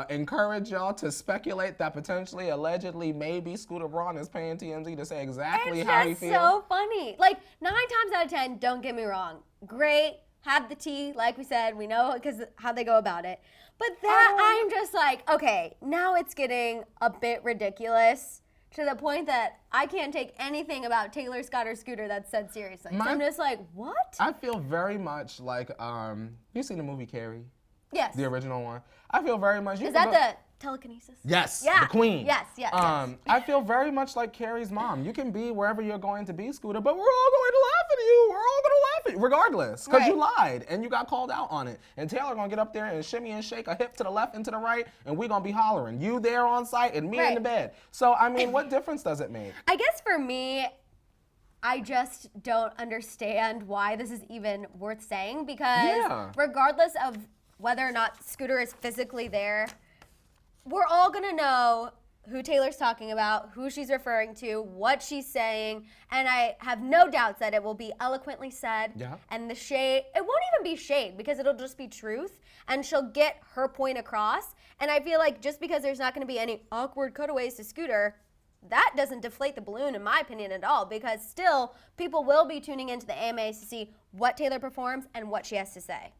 encourage y'all to speculate that potentially, allegedly, maybe Scooter Braun is paying TMZ to say exactly how he
It's
feels?
just so funny. Like, 9 times out of 10, don't get me wrong, great, have the tea, like we said, we know because how they go about it. But that, I'm just like, okay, now it's getting a bit ridiculous to the point that I can't take anything about Taylor, Scott, or Scooter that's said seriously. So I'm just like, what?
I feel very much like, you seen the movie Carrie?
Yes.
The original one. I feel very much.
Is that the telekinesis?
Yes,
Yeah.
the queen.
Yes.
I feel very much like Carrie's mom. You can be wherever you're going to be, Scooter, but we're all going to laugh at you. We're all going to laugh at you, regardless, because you lied and you got called out on it. And Taylor gonna get up there and shimmy and shake a hip to the left and to the right, and we gonna be hollering. You there on site and me in the bed. So I mean, what difference does it make?
I guess for me, I just don't understand why this is even worth saying because regardless of whether or not Scooter is physically there, we're all gonna know who Taylor's talking about, who she's referring to, what she's saying, and I have no doubts that it will be eloquently said.
Yeah.
And the shade, it won't even be shade because it'll just be truth, and she'll get her point across. And I feel like just because there's not gonna be any awkward cutaways to Scooter, that doesn't deflate the balloon in my opinion at all, because still people will be tuning into the AMAs to see what Taylor performs and what she has to say.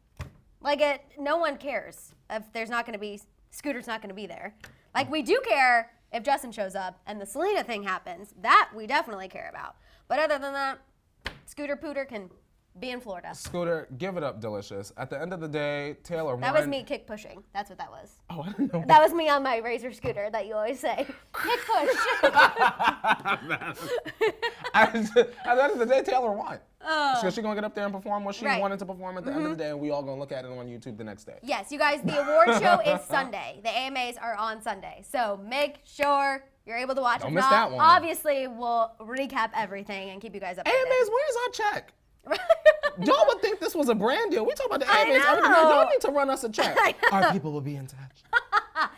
Like, no one cares if there's not going to be, Scooter's not going to be there. Like, we do care if Justin shows up and the Selena thing happens. That we definitely care about. But other than that, Scooter Pooter can be in Florida.
Scooter, give it up, Delicious. At the end of the day, Taylor won.
That was me kick pushing. That's what that was.
Oh, I didn't know.
That was me on my Razor scooter that you always say. Kick push.
At the end of the day, Taylor won. So she's gonna get up there and perform what she wanted to perform at the end of the day, and we all gonna look at it on YouTube the next day.
Yes, you guys, the award show is Sunday. The AMAs are on Sunday. So make sure you're able to watch.
Don't
If
miss
not,
that one.
Obviously, we'll recap everything and keep you guys updated.
AMAs, where's our check? Y'all would think this was a brand deal. We talk about the
I
AMAs every
know.
night. Y'all need to run us a check.
I know.
Our people will be in touch.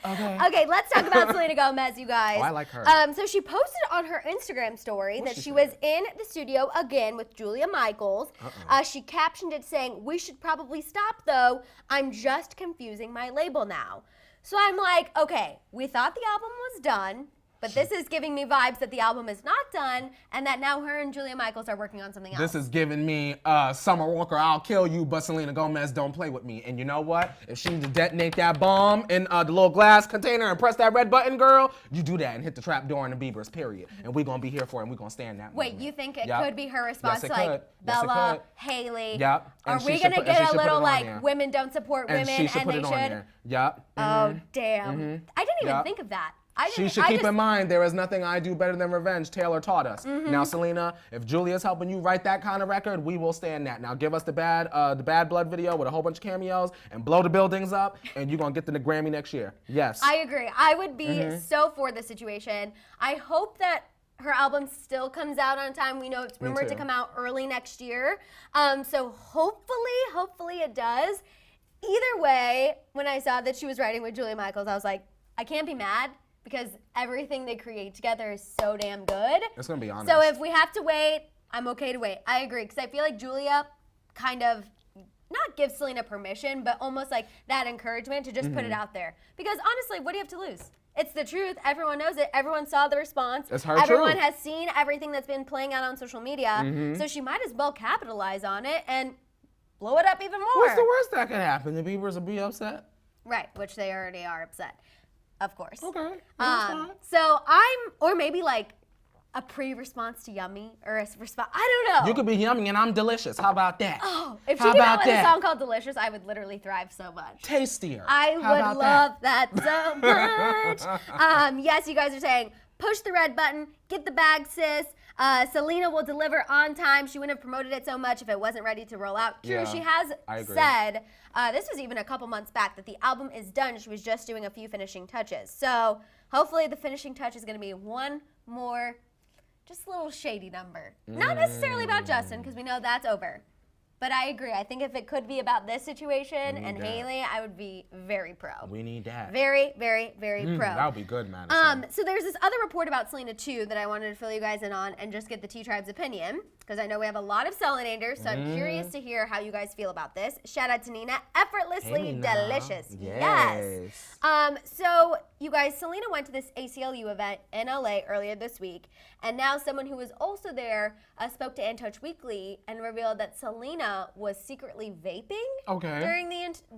Okay.
Okay, let's talk about Selena Gomez, you guys.
Oh, I like her.
So she posted on her Instagram story
What'd
that
she
she
say?
was in the studio again with Julia Michaels. She captioned it saying, "We should probably stop though. I'm just confusing my label now." So I'm like, okay, we thought the album was done, but this is giving me vibes that the album is not done and that now her and Julia Michaels are working on something else.
This is giving me Summer Walker, I'll kill you, but Selena Gomez don't play with me. And you know what? If she need to detonate that bomb in the little glass container and press that red button, girl, you do that and hit the trap door in the Bieber's, period. And we're gonna be here for it and we're gonna stand that
Wait,
moment.
you think it
Yep.
could be her response
Yes, it
to like
could. Yes, it
Bella,
could.
Haley?
Yep.
Are
And
we
she should
gonna
put- and
get
she
a
should put
little
it on
like
there.
women don't support
And
women
she should
and
put
they
it on
should?
there. Yep.
Oh damn! I didn't even
Yep.
think of that.
She should keep in mind there is nothing I do better than revenge. Taylor taught us. Now, Selena, if Julia's helping you write that kind of record, we will stand that. Now, give us the Bad Blood video with a whole bunch of cameos and blow the buildings up, and you're gonna get the Grammy next year. Yes.
I agree. I would be so for this situation. I hope that her album still comes out on time. We know it's rumored to
too.
come out early next year. So hopefully it does. Either way, when I saw that she was riding with Julia Michaels, I was like, I can't be mad because everything they create together is so damn good.
It's gonna be honest.
So if we have to wait, I'm okay to wait. I agree, because I feel like Julia kind of not gives Selena permission, but almost like that encouragement to just put it out there. Because honestly, what do you have to lose? It's the truth. Everyone knows it. Everyone saw the response.
It's her
Everyone
truth.
has seen everything that's been playing out on social media. So she might as well capitalize on it and blow it up even more.
What's the worst that could happen? The Biebers will be upset?
Right, which they already are upset, of course.
Okay. That's fine.
So or maybe like a pre-response to Yummy, or a response, I don't know.
You could be yummy and I'm delicious. How about that?
Oh, if she
How
came out
about
with
that?
a song called Delicious, I would literally thrive so much.
Tastier.
I
How
would
about
love that so much. Yes, you guys are saying, push the red button, get the bag, sis. Selena will deliver on time. She wouldn't have promoted it so much if it wasn't ready to roll out. True,
Yeah,
she has
I agree.
said, this was even a couple months back, that the album is done. She was just doing a few finishing touches. So hopefully the finishing touch is going to be one more, just a little shady number. Not necessarily about Justin, because we know that's over. But I agree. I think if it could be about this situation and
that.
Haley, I would be very pro.
We need that.
Very, very, very pro.
That would be good, Maddison.
So there's this other report about Selena too that I wanted to fill you guys in on and just get the T-Tribe's opinion, because I know we have a lot of Selenators, so I'm curious to hear how you guys feel about this. Shout out to Nina, effortlessly
Hey, Nina.
delicious.
Yes.
So you guys, Selena went to this ACLU event in LA earlier this week, and now someone who was also there spoke to InTouch Weekly and revealed that Selena was secretly vaping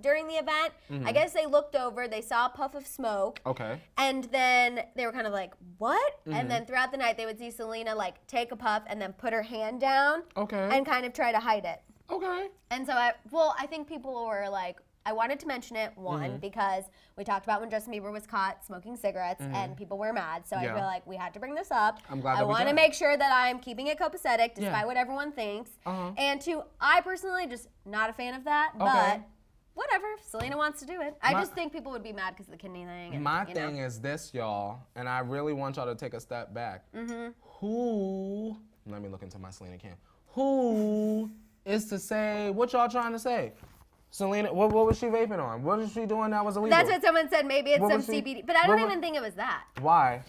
during the event. I guess they looked over, they saw a puff of smoke.
Okay.
And then they were kind of like, what? And then throughout the night, they would see Selena like take a puff and then put her hand down
Okay.
and kind of try to hide it.
Okay.
And so, I think people were like, I wanted to mention it, one, because we talked about when Justin Bieber was caught smoking cigarettes and people were mad. So I
Yeah.
feel like we had to bring this up.
I'm glad
I
that we
want to
did.
make sure that I'm keeping it copacetic despite
Yeah.
what everyone thinks.
Uh-huh.
And two, I personally just not a fan of that, but whatever, if Selena wants to do it. I just think people would be mad because of the kidney thing. And,
My thing is this, y'all, and I really want y'all to take a step back. Who, let me look into my Selena cam. Who is to say, what y'all trying to say? Selena, what was she vaping on? What was she doing that was illegal?
That's what someone said. Maybe it's
What
some
was she-
CBD, but I don't
what
even
was-
think it was that.
Why?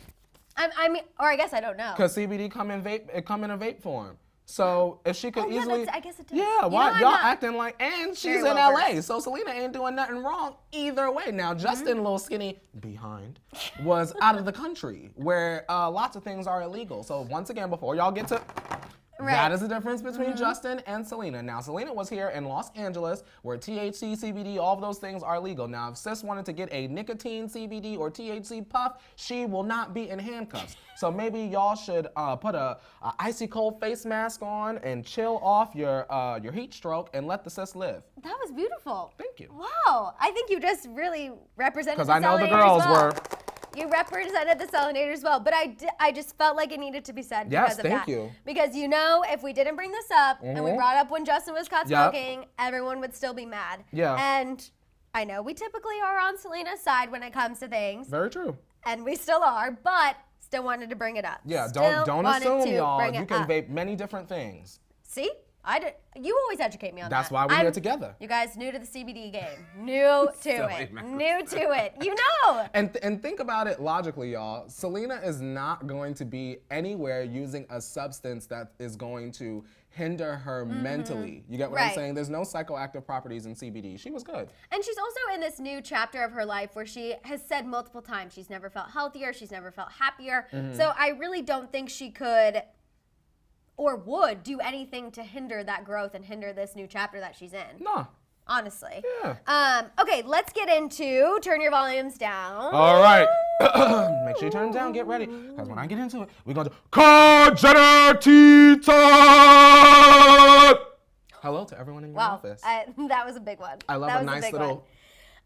I mean, or I guess I don't know.
Because CBD come in a vape form. So if she could
Oh, yeah,
easily,
I guess it does.
Yeah,
You
why
know, I'm
y'all
not
acting like? And she's
very
in
well
LA,
versed.
so Selena ain't doing nothing wrong either way. Now Justin, little skinny behind, was out of the country where lots of things are illegal. So once again, before y'all get to.
Right.
That is the difference between Justin and Selena. Now, Selena was here in Los Angeles where THC, CBD, all of those things are legal. Now, if sis wanted to get a nicotine CBD or THC puff, she will not be in handcuffs. So maybe y'all should put a icy cold face mask on and chill off your heat stroke and let the sis live.
That was beautiful.
Thank you.
Wow, I think you just really represented
Because
the
I know the
Selenators
girls
well.
were.
You represented the Selenators well, but I just felt like it needed to be said
Yes,
because of
thank
that.
you.
Because if we didn't bring this up and we brought up when Justin was caught
Yep.
smoking, everyone would still be mad.
Yeah.
And I know we typically are on Selena's side when it comes to things,
Very true.
and we still are, but still wanted to bring it up.
Yeah,
Still
don't
wanted
assume,
to
y'all.
bring
You
it
can
up.
vape many different things.
See? You always educate me on
That's
that.
why we're here together.
You guys new to the CBD game. New to it. New to it. You know.
And think about it logically, y'all. Selena is not going to be anywhere using a substance that is going to hinder her mentally. You get what I'm
Right.
saying? There's no psychoactive properties in CBD. She was good.
And she's also in this new chapter of her life where she has said multiple times she's never felt healthier, she's never felt happier. So I really don't think she could or would do anything to hinder that growth and hinder this new chapter that she's in.
Nah.
Honestly.
Yeah.
Okay, let's get into Turn Your Volumes Down.
All right. Make sure you turn it down. Get ready. Because when I get into it, we're going to Congenerty time. Hello to everyone in your
Wow,
office.
that was a big one.
I love
That
a
was
nice
big
little...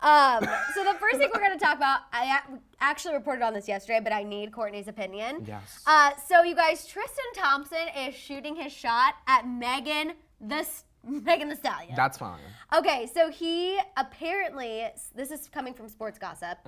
one. So the first thing we're going to talk about, I actually reported on this yesterday, but I need Courtney's opinion.
Yes.
So you guys, Tristan Thompson is shooting his shot at Megan Megan Thee Stallion.
That's fine.
Okay, so he apparently, this is coming from Sports Gossip,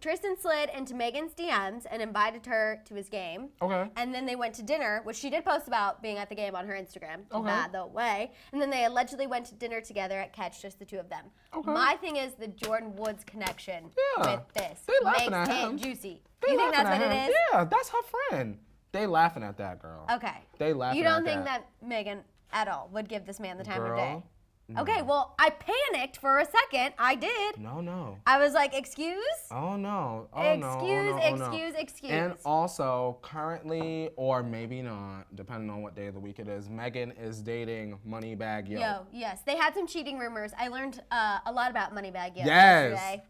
Tristan slid into Megan's DMs and invited her to his game.
Okay.
And then they went to dinner, which she did post about being at the game on her Instagram.
Okay.
Bad the way. And then they allegedly went to dinner together at Catch, just the two of them.
Okay.
My thing is the Jordan Woods connection with this
They laughing
makes
at
it
him.
juicy.
They
You think that's what
laughing at
it
him.
is?
Yeah, that's her friend. They laughing at that girl.
Okay.
They laughing
You don't
at
think
that
Megan at all would give this man the time
girl,
of day?
no.
Okay, well, I panicked for a second. I did.
No.
I was like, excuse?
Oh no. Oh
Excuse,
no. Oh, no.
excuse, excuse.
And also, currently, or maybe not, depending on what day of the week it is, Megan is dating Moneybag Yo.
Yes. They had some cheating rumors. I learned a lot about Moneybag Yo
Yes.
yesterday.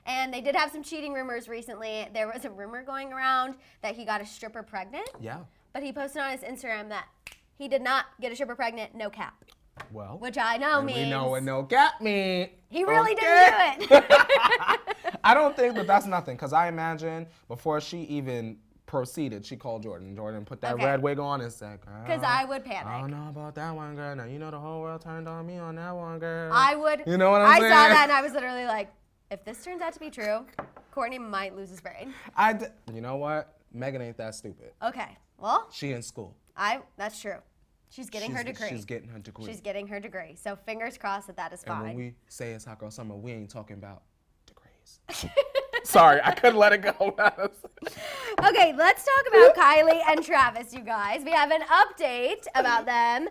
And they did have some cheating rumors recently. There was a rumor going around that he got a stripper pregnant.
Yeah.
But he posted on his Instagram that he did not get a stripper pregnant, no cap.
Well.
Which I know
and
means.
we know what no cap means.
He really didn't do it.
I don't think that's nothing, because I imagine before she even proceeded, she called Jordan. Jordan put that red wig on and said, girl.
Because I would panic.
I don't know about that one, girl. Now, you know the whole world turned on me on that one, girl.
I would.
You know what I'm saying?
I saw that and I was literally like, if this turns out to be true, Courtney might lose his brain.
You know what? Megan ain't that stupid.
Okay, well.
She in school.
That's true. She's getting her degree.
She's getting her degree.
She's getting her degree. So fingers crossed that is fine.
And when we say it's Hot Girl Summer, we ain't talking about degrees. Sorry, I couldn't let it go.
Okay, let's talk about Kylie and Travis, you guys. We have an update about them.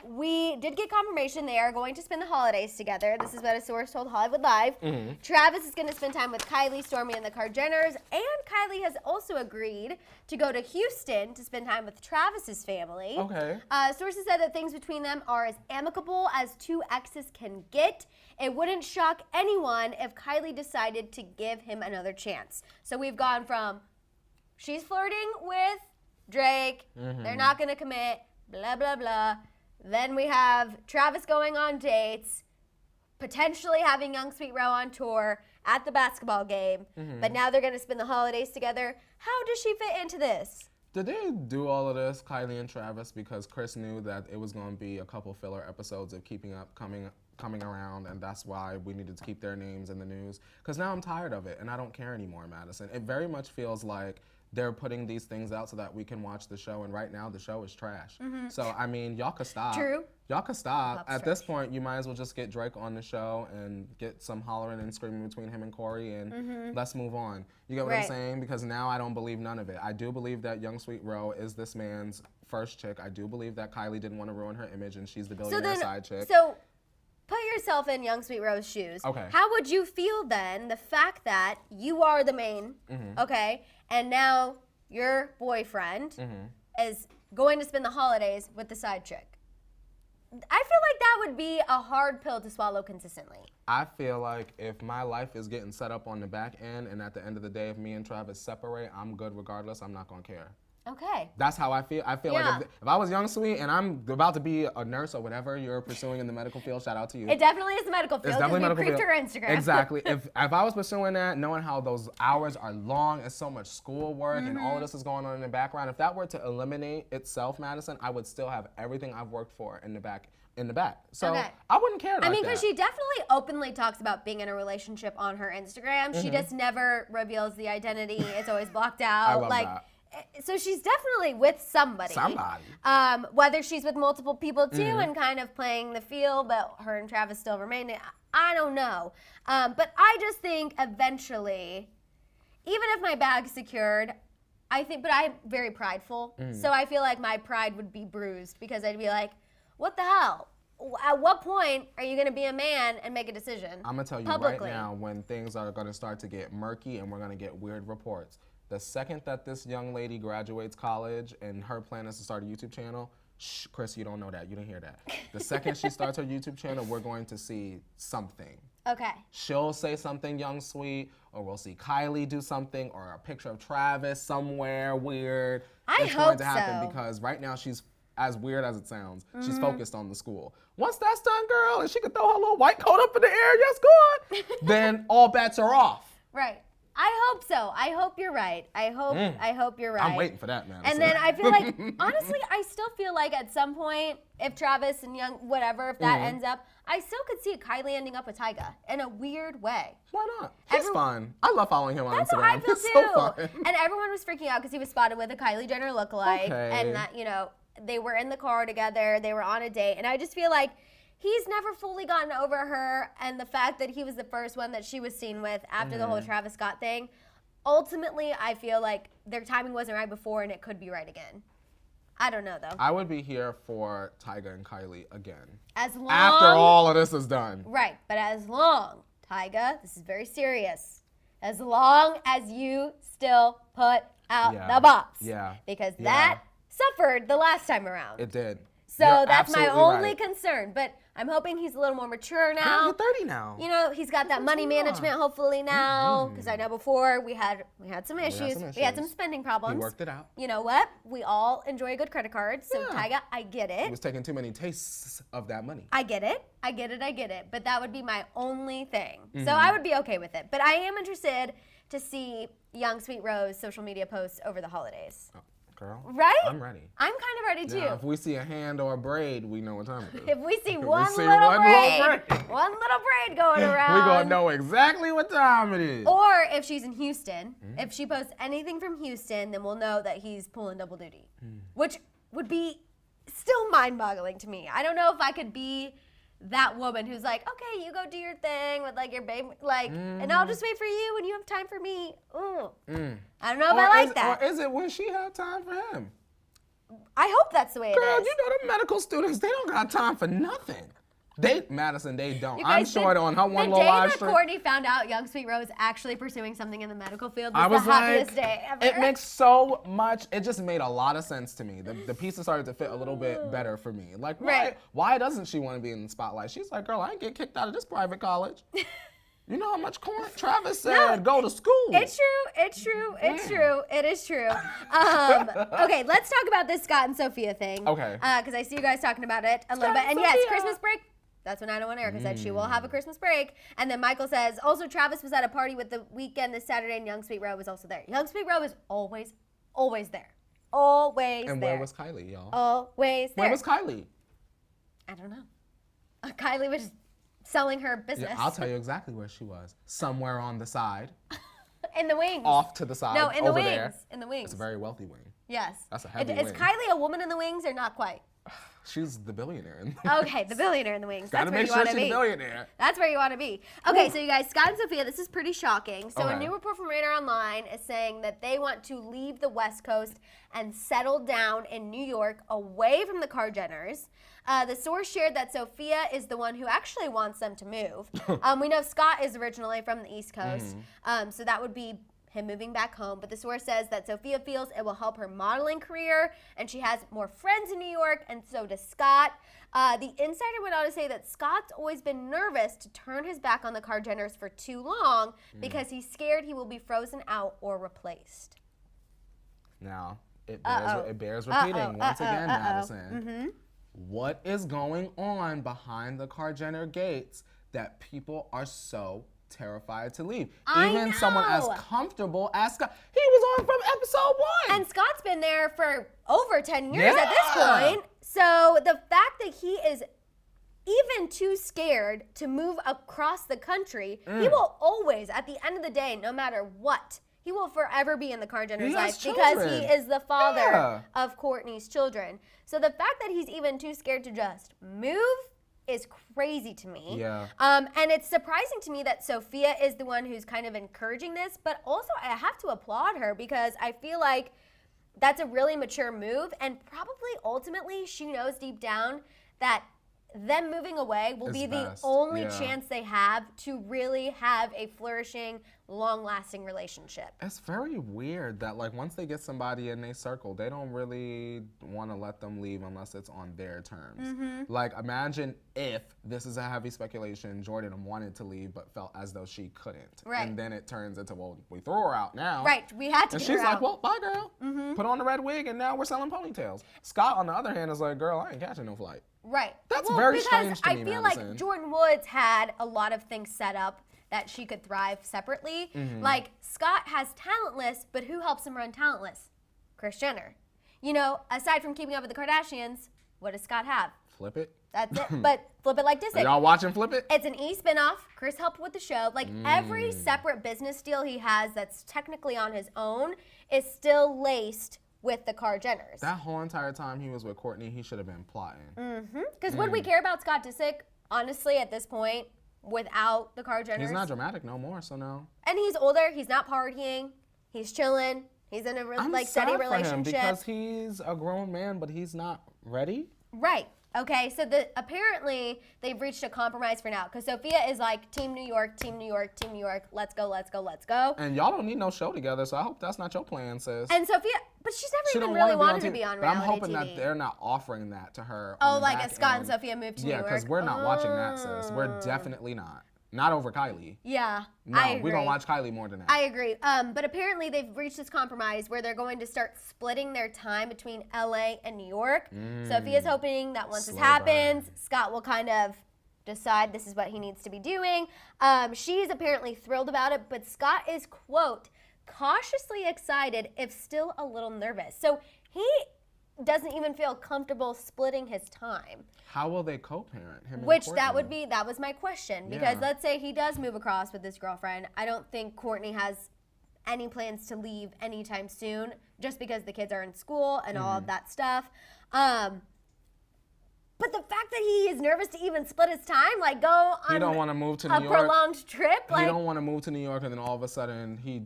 We did get confirmation they are going to spend the holidays together. This is what a source told Hollywood Live. Travis is going to spend time with Kylie, Stormi, and the Kardashians, and Kylie has also agreed to go to Houston to spend time with Travis's family.
Okay.
Sources said that things between them are as amicable as two exes can get. It wouldn't shock anyone if Kylie decided to give him another chance. So we've gone from she's flirting with Drake, they're not going to commit, blah, blah, blah. Then we have Travis going on dates, potentially having Young Sweet Row on tour at the basketball game, but now they're going to spend the holidays together. How does she fit into this?
Did they do all of this, Kylie and Travis, because Chris knew that it was going to be a couple filler episodes of Keeping Up coming around, and that's why we needed to keep their names in the news? Because now I'm tired of it, and I don't care anymore, Maddison. It very much feels like they're putting these things out so that we can watch the show, and right now the show is trash. So, I mean, y'all could stop.
True.
Y'all could stop. At this point, you might as well just get Drake on the show and get some hollering and screaming between him and Corey, and let's move on. You get what I'm saying? Because now I don't believe none of it. I do believe that Young Sweet Row is this man's first chick. I do believe that Kylie didn't want to ruin her image, and she's the billionaire side chick.
So put yourself in Young Sweet Row's shoes.
Okay.
How would you feel then, the fact that you are the main, okay, and now your boyfriend is going to spend the holidays with the side chick? I feel like that would be a hard pill to swallow consistently.
I feel like if my life is getting set up on the back end, and at the end of the day, if me and Travis separate, I'm good regardless. I'm not going to care.
Okay.
That's how I feel. I feel like if I was Young Sweet and I'm about to be a nurse or whatever you're pursuing in the medical field, shout out to you.
It definitely is the medical field.
It's definitely medical field.
Her Instagram.
Exactly. If I was pursuing that, knowing how those hours are long, it's so much schoolwork and all of this is going on in the background, if that were to eliminate itself, Maddison, I would still have everything I've worked for in the back. So I wouldn't care like
I mean,
that.
because she definitely openly talks about being in a relationship on her Instagram. She just never reveals the identity. It's always blocked out.
I love that.
So she's definitely with somebody. Whether she's with multiple people too and kind of playing the field, but her and Travis still remain, I don't know. But I just think eventually, even if my bag's secured, but I'm very prideful. So I feel like my pride would be bruised because I'd be like, what the hell? At what point are you going to be a man and make a decision?
I'm going to tell you
publicly?
right now when things are going to start to get murky and we're going to get weird reports. The second that this young lady graduates college and her plan is to start a YouTube channel, shh, Chris, you don't know that. You didn't hear that. The second she starts her YouTube channel, we're going to see something.
Okay.
She'll say something Young Sweet, or we'll see Kylie do something, or a picture of Travis somewhere weird. It's going to happen because right now she's, as weird as it sounds, she's focused on the school. Once that's done, girl, and she can throw her little white coat up in the air, yes, good, then all bets are off.
Right. I hope so. I hope you're right. I hope you're right.
I'm waiting for that, man.
And then I feel like, honestly, I still feel like at some point, if Travis and Young, whatever, if that ends up, I still could see Kylie ending up with Tyga in a weird way.
Why not? He's fun. I love following him on
That's
Instagram.
what I feel
He's
too.
so fun.
And everyone was freaking out because he was spotted with a Kylie Jenner lookalike.
Okay.
And that, they were in the car together. They were on a date. And I just feel like he's never fully gotten over her. And the fact that he was the first one that she was seen with after the whole Travis Scott thing. Ultimately, I feel like their timing wasn't right before and it could be right again. I don't know, though.
I would be here for Tyga and Kylie again.
As long...
After all of this is done.
Right, but as long, Tyga, this is very serious, as long as you still put out the bops.
Yeah.
Because that suffered the last time around.
It did.
So
You're
that's my
absolutely
only
right.
concern. But I'm hoping he's a little more mature now.
You're 30 now.
He's got that money management hopefully now. Because I know before we had some issues. We had some spending problems.
He worked it out.
You know what? We all enjoy a good credit card. So Tyga, I get it.
He was taking too many tastes of that money.
I get it. But that would be my only thing. So I would be okay with it. But I am interested to see Young Sweet Rose social media posts over the holidays.
Oh, girl.
Right?
I'm ready.
I'm kind of ready too.
Now, if we see a hand or a braid, we know what time it is.
If we see
If
one
we see
little
one
braid going around.
We're going to know exactly what time it is.
Or if she's in Houston, if she posts anything from Houston, then we'll know that he's pulling double duty, which would be still mind-boggling to me. I don't know if I could be that woman who's like, okay, you go do your thing with like your baby, and I'll just wait for you when you have time for me. Ooh. I don't know if I like that.
Or is it when she have time for him?
I hope that's the way it
Girl,
is.
you know the medical students, they don't got time for nothing. Madison, they don't.
You
I'm
guys,
sure on her one little
The
live
day
stream.
that Courtney found out Young Sweet Rose actually pursuing something in the medical field was,
I was
the happiest
like,
day ever.
it makes so much, it just made a lot of sense to me. The pieces started to fit a little bit better for me. Like, why doesn't she want to be in the spotlight? She's like, girl, I ain't get kicked out of this private college. You know how much Travis said go to school.
It's true. It is true. Okay, let's talk about this Scott and Sofia thing.
Okay.
Because I see you guys talking about it a little bit. And yes, Christmas break. That's when I don't want Erica said she will have a Christmas break. And then Michael says, also Travis was at a party with the Weeknd this Saturday and Young Sweet Row was also there. Young Sweet Row is always there. Always
and
there.
where was Kylie, y'all?
Always there.
Where was Kylie?
I don't know. Kylie was selling her business.
Yeah, I'll tell you exactly where she was. Somewhere on the side.
In the wings.
Off to the side.
No, in the
over
wings.
There.
In the wings.
It's a very wealthy wing.
Yes.
That's a heavy
Is
wing.
Kylie a woman in the wings or not quite?
She's the billionaire.
Okay, the billionaire in the wings.
Gotta
That's where
make
you
sure
want to
she's
be.
a billionaire.
That's where you want to be. Okay, so you guys, Scott and Sofia, this is pretty shocking. So
Okay.
a new report from Radar Online is saying that they want to leave the West Coast and settle down in New York away from the Kardashians. The source shared that Sofia is the one who actually wants them to move. We know Scott is originally from the East Coast, so that would be him moving back home. But the source says that Sofia feels it will help her modeling career, and she has more friends in New York, and so does Scott. The insider went on to say that Scott's always been nervous to turn his back on the Kardashians for too long because he's scared he will be frozen out or replaced.
Now, it bears repeating once again, Madison. What is going on behind the Kardashian gates that people are so terrified to leave? Even someone as comfortable as Scott. He was on from episode 1.
And Scott's been there for over 10 years at this point. So the fact that he is even too scared to move across the country, he will always, at the end of the day, no matter what, he will forever be in the Kardashians' life because he is the father of Courtney's children. So the fact that he's even too scared to just move is crazy to me.
Yeah.
And it's surprising to me that Sofia is the one who's kind of encouraging this, but also I have to applaud her because I feel like that's a really mature move, and probably ultimately she knows deep down that them moving away will be the only chance they have to really have a flourishing, long-lasting relationship.
It's very weird that like once they get somebody in their circle, they don't really want to let them leave unless it's on their terms. Like imagine if, this is a heavy speculation, Jordan wanted to leave but felt as though she couldn't.
Right.
And then it turns into, well, we threw her out now.
Right, we had to
And
get her
she's like,
out.
well, bye girl. Put on the red wig and now we're selling ponytails. Scott, on the other hand, is like, girl, I ain't catching no flight.
Right.
That's very
because
strange to
I
me,
feel
Madison.
like Jordan Woods had a lot of things set up that she could thrive separately. Like, Scott has Talentless, but who helps him run Talentless? Kris Jenner. You know, aside from Keeping Up with the Kardashians, what does Scott have?
Flip It.
That's it. But Flip It like Disick.
Are y'all watching Flip It?
It's an E spinoff. Kris helped with the show. Like, every separate business deal he has that's technically on his own is still laced with the Jenners.
That whole entire time he was with Courtney, he should have been plotting.
Because would we care about Scott Disick, honestly, at this point, without the Jenners?
He's not dramatic no more, so no.
And he's older. He's not partying. He's chilling. He's in a steady relationship.
I'm sad for him because he's a grown man, but he's not ready.
Right. Okay, so apparently they've reached a compromise for now because Sofia is like, Team New York, Team New York, Team New York, let's go, let's go, let's go.
And y'all don't need no show together, so I hope that's not your plan, sis.
And Sofia, but she's never even really wanted to be on reality TV.
I'm hoping that they're not offering that to her.
Oh, like a Scott and Sofia move to New York?
Yeah, because we're not watching that, sis. We're definitely not. Not over Kylie.
Yeah,
no,
I agree.
We're going to watch Kylie more than that.
I agree. But apparently they've reached this compromise where they're going to start splitting their time between LA and New York. Sofia's hoping that once this happens, Scott will kind of decide this is what he needs to be doing. She's apparently thrilled about it, but Scott is, quote, cautiously excited if still a little nervous. So he doesn't even feel comfortable splitting his time.
How will they co-parent him?
Which that was my question, because let's say he does move across with his girlfriend. I don't think Courtney has any plans to leave anytime soon, just because the kids are in school and all of that stuff. But the fact that he is nervous to even split his time, like go on
he don't want to move to New York.
Prolonged trip.
He don't want to move to New York, and then all of a sudden he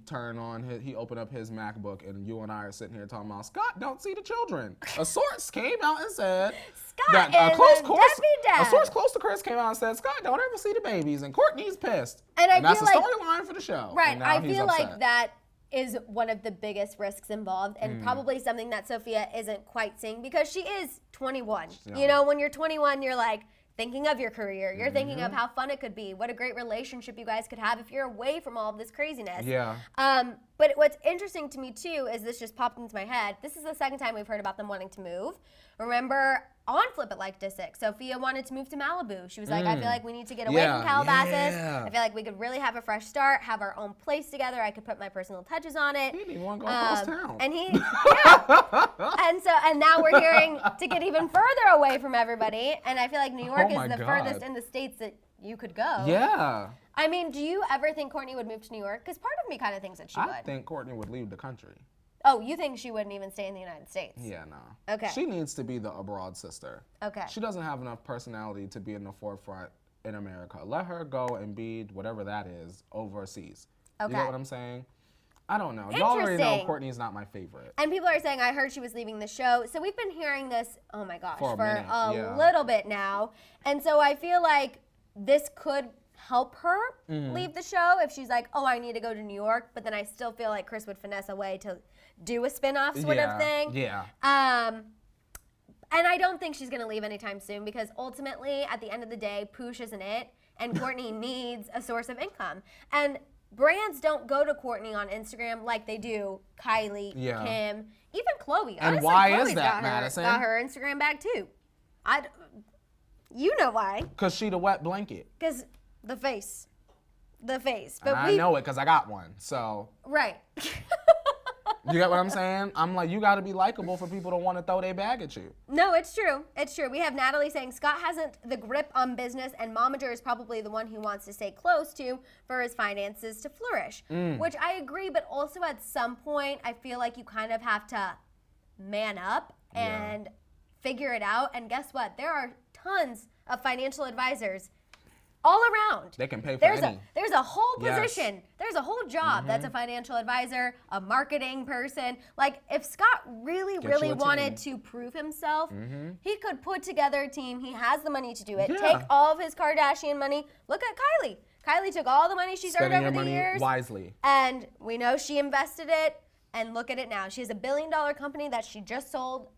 opened up his MacBook, and you and I are sitting here talking about Scott don't see the children. A source came out and said
Scott
that
a
source close to Kris came out and said Scott don't ever see the babies, and Courtney's pissed.
And
that's the storyline for the show.
Right. I feel like that is one of the biggest risks involved, and probably something that Sofia isn't quite seeing because she is 21. Yeah. You know, when you're 21, you're like thinking of your career. You're thinking of how fun it could be, what a great relationship you guys could have if you're away from all of this craziness.
Yeah.
But what's interesting to me too is this just popped into my head. This is the second time we've heard about them wanting to move. Remember on Flip It Like Disick, Sofia wanted to move to Malibu. She was like, I feel like we need to get away from Calabasas. I feel like we could really have a fresh start, have our own place together. I could put my personal touches on it.
He didn't even want to go across town.
And and now we're hearing to get even further away from everybody. And I feel like New York is the furthest in the States that you could go.
Yeah.
I mean, do you ever think Courtney would move to New York? Because part of me kind of thinks that she would.
I think Courtney would leave the country.
Oh, you think she wouldn't even stay in the United States?
Yeah, no.
Okay.
She needs to be the abroad sister.
Okay.
She doesn't have enough personality to be in the forefront in America. Let her go and be whatever that is overseas.
Okay.
You get what I'm saying? I don't know. Y'all already know Courtney's not my favorite.
And people are saying, I heard she was leaving the show. So we've been hearing this, oh my gosh, for
a
little bit now. And so I feel like this could help her leave the show if she's like, oh, I need to go to New York, but then I still feel like Kris would finesse a way to do a spin-off sort of thing.
Yeah.
And I don't think she's going to leave anytime soon because ultimately, at the end of the day, Poosh isn't it, and Courtney needs a source of income. And brands don't go to Courtney on Instagram like they do Kylie, Kim, even Chloe.
And
honestly,
why
Chloe's
is that, Maddison?
Got her Instagram back too. You know why?
Because she the wet blanket.
Because the face. But
I know it because I got one. So.
Right.
You get what I'm saying? I'm like, you got to be likable for people to want to throw their bag at you.
No, it's true. It's true. We have Natalie saying Scott hasn't the grip on business, and Momager is probably the one he wants to stay close to for his finances to flourish. Which I agree, but also at some point, I feel like you kind of have to man up and figure it out. And guess what? There are tons of financial advisors all around.
They can pay for any.
There's a whole position. Yes. There's a whole job that's a financial advisor, a marketing person. Like, if Scott really wanted to prove himself, he could put together a team. He has the money to do it. Take all of his Kardashian money. Look at Kylie. Kylie took all the money she's earned over the years.
Wisely.
And we know she invested it. And look at it now. She has $1 billion company that she just sold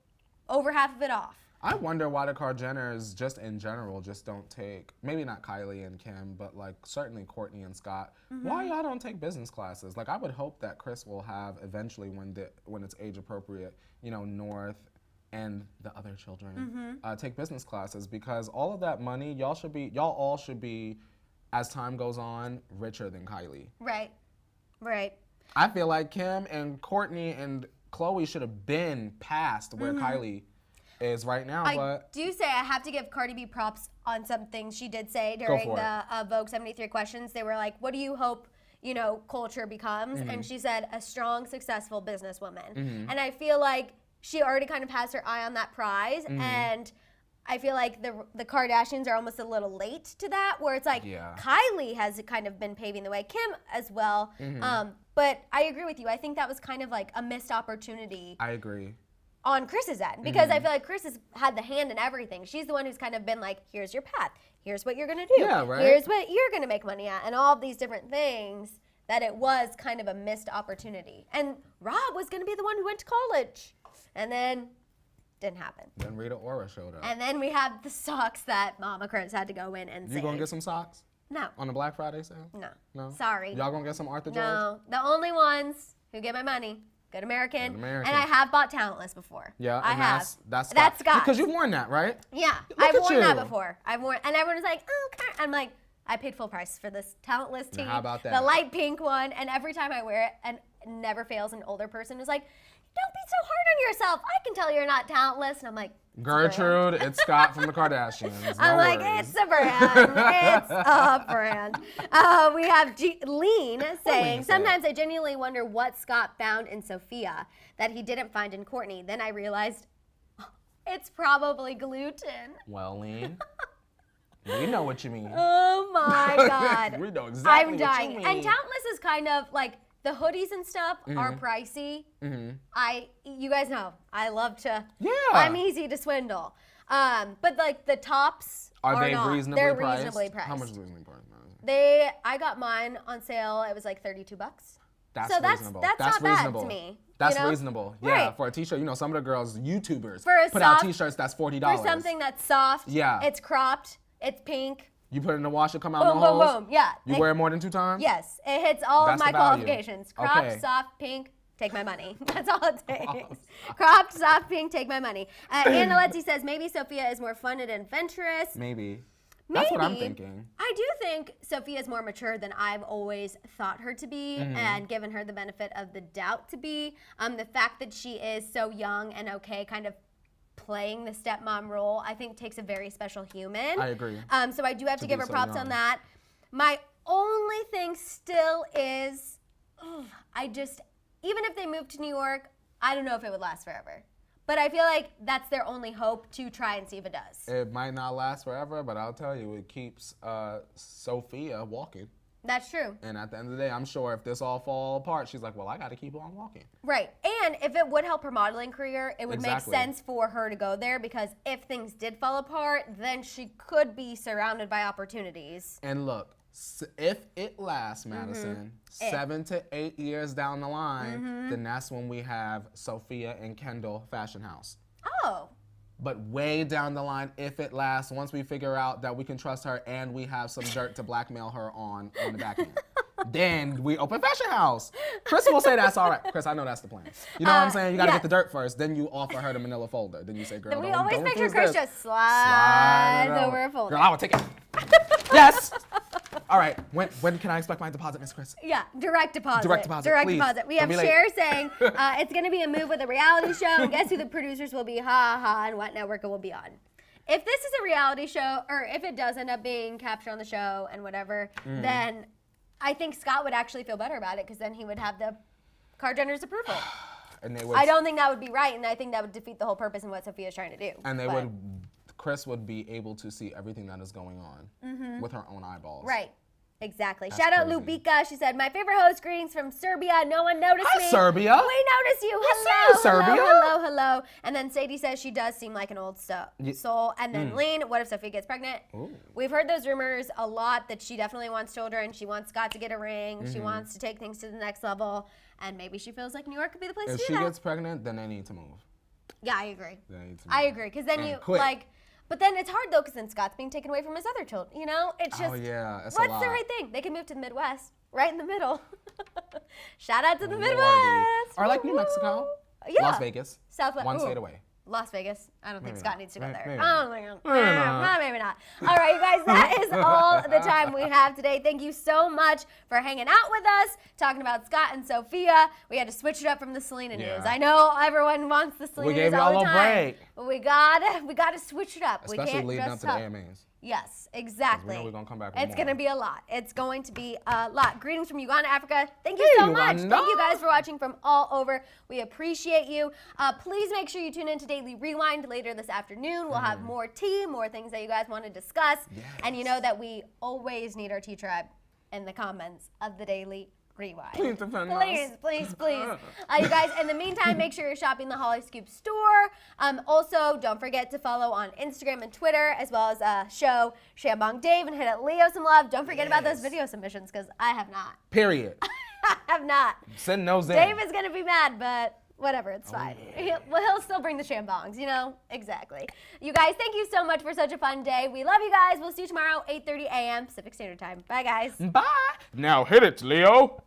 over half of it off.
I wonder why the Jenners, just in general, just don't take, maybe not Kylie and Kim, but like certainly Courtney and Scott, why y'all don't take business classes? Like, I would hope that Kris will have eventually when it's age appropriate, you know, North and the other children take business classes, because all of that money, y'all all should be as time goes on, richer than Kylie.
Right.
I feel like Kim and Courtney and Chloe should have been past where Kylie is right now.
I do say I have to give Cardi B props on some things she did say during the Vogue 73 questions. They were like, what do you hope, culture becomes? And she said, a strong, successful businesswoman. And I feel like she already kind of has her eye on that prize. And I feel like the Kardashians are almost a little late to that, where it's like Kylie has kind of been paving the way, Kim as well. But I agree with you. I think that was kind of like a missed opportunity.
I agree.
On Chris's end, because I feel like Chris has had the hand in everything. She's the one who's kind of been like, here's your path. Here's what you're going to do.
Yeah, right.
Here's what you're going to make money at. And all of these different things, that it was kind of a missed opportunity. And Rob was going to be the one who went to college. And then didn't happen.
Then Rita Ora showed up.
And then we had the socks that Mama Chris had to go in and save.
You going to get some socks?
No.
On the Black Friday sale?
No. Sorry.
Y'all going to get some Arthur George?
No. The only ones who get my money. Good American. And I have bought Talentless before.
Yeah,
I have.
That's
Scott.
Because you've worn that, right?
Yeah, I've worn that before. And everyone's like, oh, okay. I'm like, I paid full price for this Talentless tee.
How about that?
The light pink one. And every time I wear it, and it never fails, an older person is like, don't be so hard on yourself. I can tell you're not talentless. And I'm like,
Gertrude, it's Scott from the Kardashians.
I'm like, it's a brand. It's a brand. We have Lean saying, sometimes I genuinely wonder what Scott found in Sofia that he didn't find in Courtney. Then I realized it's probably gluten.
Well, Lean, we know what you mean.
Oh my God.
We know exactly
I'm dying.
what you mean.
And Talentless is kind of like, the hoodies and stuff are pricey. You guys know, I love to, I'm easy to swindle. But like the tops are
they
not.
reasonably
They're
priced?
reasonably priced.
How much is reasonably priced?
I got mine on sale, it was like $32.
That's reasonable.
That's not
reasonable.
bad to me.
That's reasonable. Yeah,
right.
For a t-shirt, some of the girls, YouTubers,
put
out t-shirts that's $40.
For something that's soft, it's cropped, it's pink.
You put it in the washer, come out
boom,
no holes.
Boom, yeah.
You wear it more than 2 times?
Yes, it hits all
That's
of my
the value.
qualifications. Cropped, soft, pink, take my money. That's all it takes. Cropped, soft, pink, take my money. Anna Letzi says, maybe Sofia is more fun and adventurous.
Maybe. That's what I'm thinking.
I do think Sophia is more mature than I've always thought her to be and given her the benefit of the doubt to be. The fact that she is so young and okay, kind of playing the stepmom role, I think takes a very special human.
I agree.
So I do have to give her props on that. My only thing still is, even if they moved to New York, I don't know if it would last forever. But I feel like that's their only hope to try and see if it does.
It might not last forever, but I'll tell you, it keeps Sophia walking.
That's true.
And at the end of the day, I'm sure if this all fall apart, she's like, well, I got to keep on walking.
Right. And if it would help her modeling career, it would make sense for her to go there, because if things did fall apart, then she could be surrounded by opportunities.
And look, if it lasts, Maddison, 7 to 8 years down the line, then that's when we have Sophia and Kendall Fashion House.
Oh.
But way down the line, if it lasts, once we figure out that we can trust her and we have some dirt to blackmail her on the back end, then we open Fashion House. Chris will say that's all right. Chris, I know that's the plan. You know what I'm saying? You got to get the dirt first, then you offer her the manila folder. Then you say, girl,
we
don't
always make sure
refuse
Chris
this.
just slides over a folder.
Girl, I will take it. Yes. All right. When can I expect my deposit, Miss Chris?
Yeah, direct deposit.
Direct deposit,
Direct
please.
deposit. We have Cher saying it's going to be a move with a reality show. And guess who the producers will be? Ha ha. And what network it will be on. If this is a reality show, or if it does end up being captured on the show and whatever, then I think Scott would actually feel better about it, because then he would have the Kardashians' approval.
And they would,
I don't think that would be right, and I think that would defeat the whole purpose in what Sophia's trying to do.
And Chris would be able to see everything that is going on with her own eyeballs.
Right. Exactly.
That's
Shout out
crazy.
Lubika. She said, my favorite host, greetings from Serbia. No one noticed me.
Hi, Serbia.
We noticed you.
Yes,
Hello,
Serbia.
hello. And then Sadie says she does seem like an old soul. And then Lean, what if Sophia gets pregnant?
Ooh.
We've heard those rumors a lot that she definitely wants children. She wants Scott to get a ring. She wants to take things to the next level. And maybe she feels like New York could be the place to do that.
If she gets pregnant, then they need to move.
Yeah, I agree.
They need to move.
I agree. Because then but then it's hard, though, because then Scott's being taken away from his other children. You know? It's just,
it's a
what's
lot.
the right thing? They can move to the Midwest, right in the middle. Shout out to the
Lordy.
Midwest.
Or like New Mexico.
Yeah.
Las Vegas.
Southwest.
One state away.
Las Vegas. I don't think
Maybe
Scott
not.
needs to go there.
Maybe
Oh
not.
my God.
Maybe not.
Maybe not. All right, you guys, that is all the time we have today. Thank you so much for hanging out with us, talking about Scott and Sophia. We had to switch it up from the Selena news. I know everyone wants the Selena news all the time.
Break.
But we gotta switch it up.
Especially
we can't
leading
just
up to the AMAs.
Yes, exactly.
We know we're gonna come back with
It's
more.
gonna be a lot. It's going to be a lot. Greetings from Uganda, Africa. Thank you so much.
Uganda.
Thank you guys for watching from all over. We appreciate you. Please make sure you tune in to Daily Rewind later this afternoon. We'll have more tea, more things that you guys want to discuss.
Yes.
And you know that we always need our tea tribe in the comments of the Daily Rewind.
Please defend us.
Please. You guys, in the meantime, make sure you're shopping the Hollyscoop store. Also, don't forget to follow on Instagram and Twitter, as well as show Shambong Dave and hit at Leo some love. Don't forget about those video submissions, because I have not.
Period.
I have not.
Send those in.
Dave is going to be mad, but whatever, it's fine. Yeah. He'll still bring the Shambongs, you know? Exactly. You guys, thank you so much for such a fun day. We love you guys. We'll see you tomorrow, 8:30 a.m. Pacific Standard Time. Bye, guys.
Bye. Now hit it, Leo.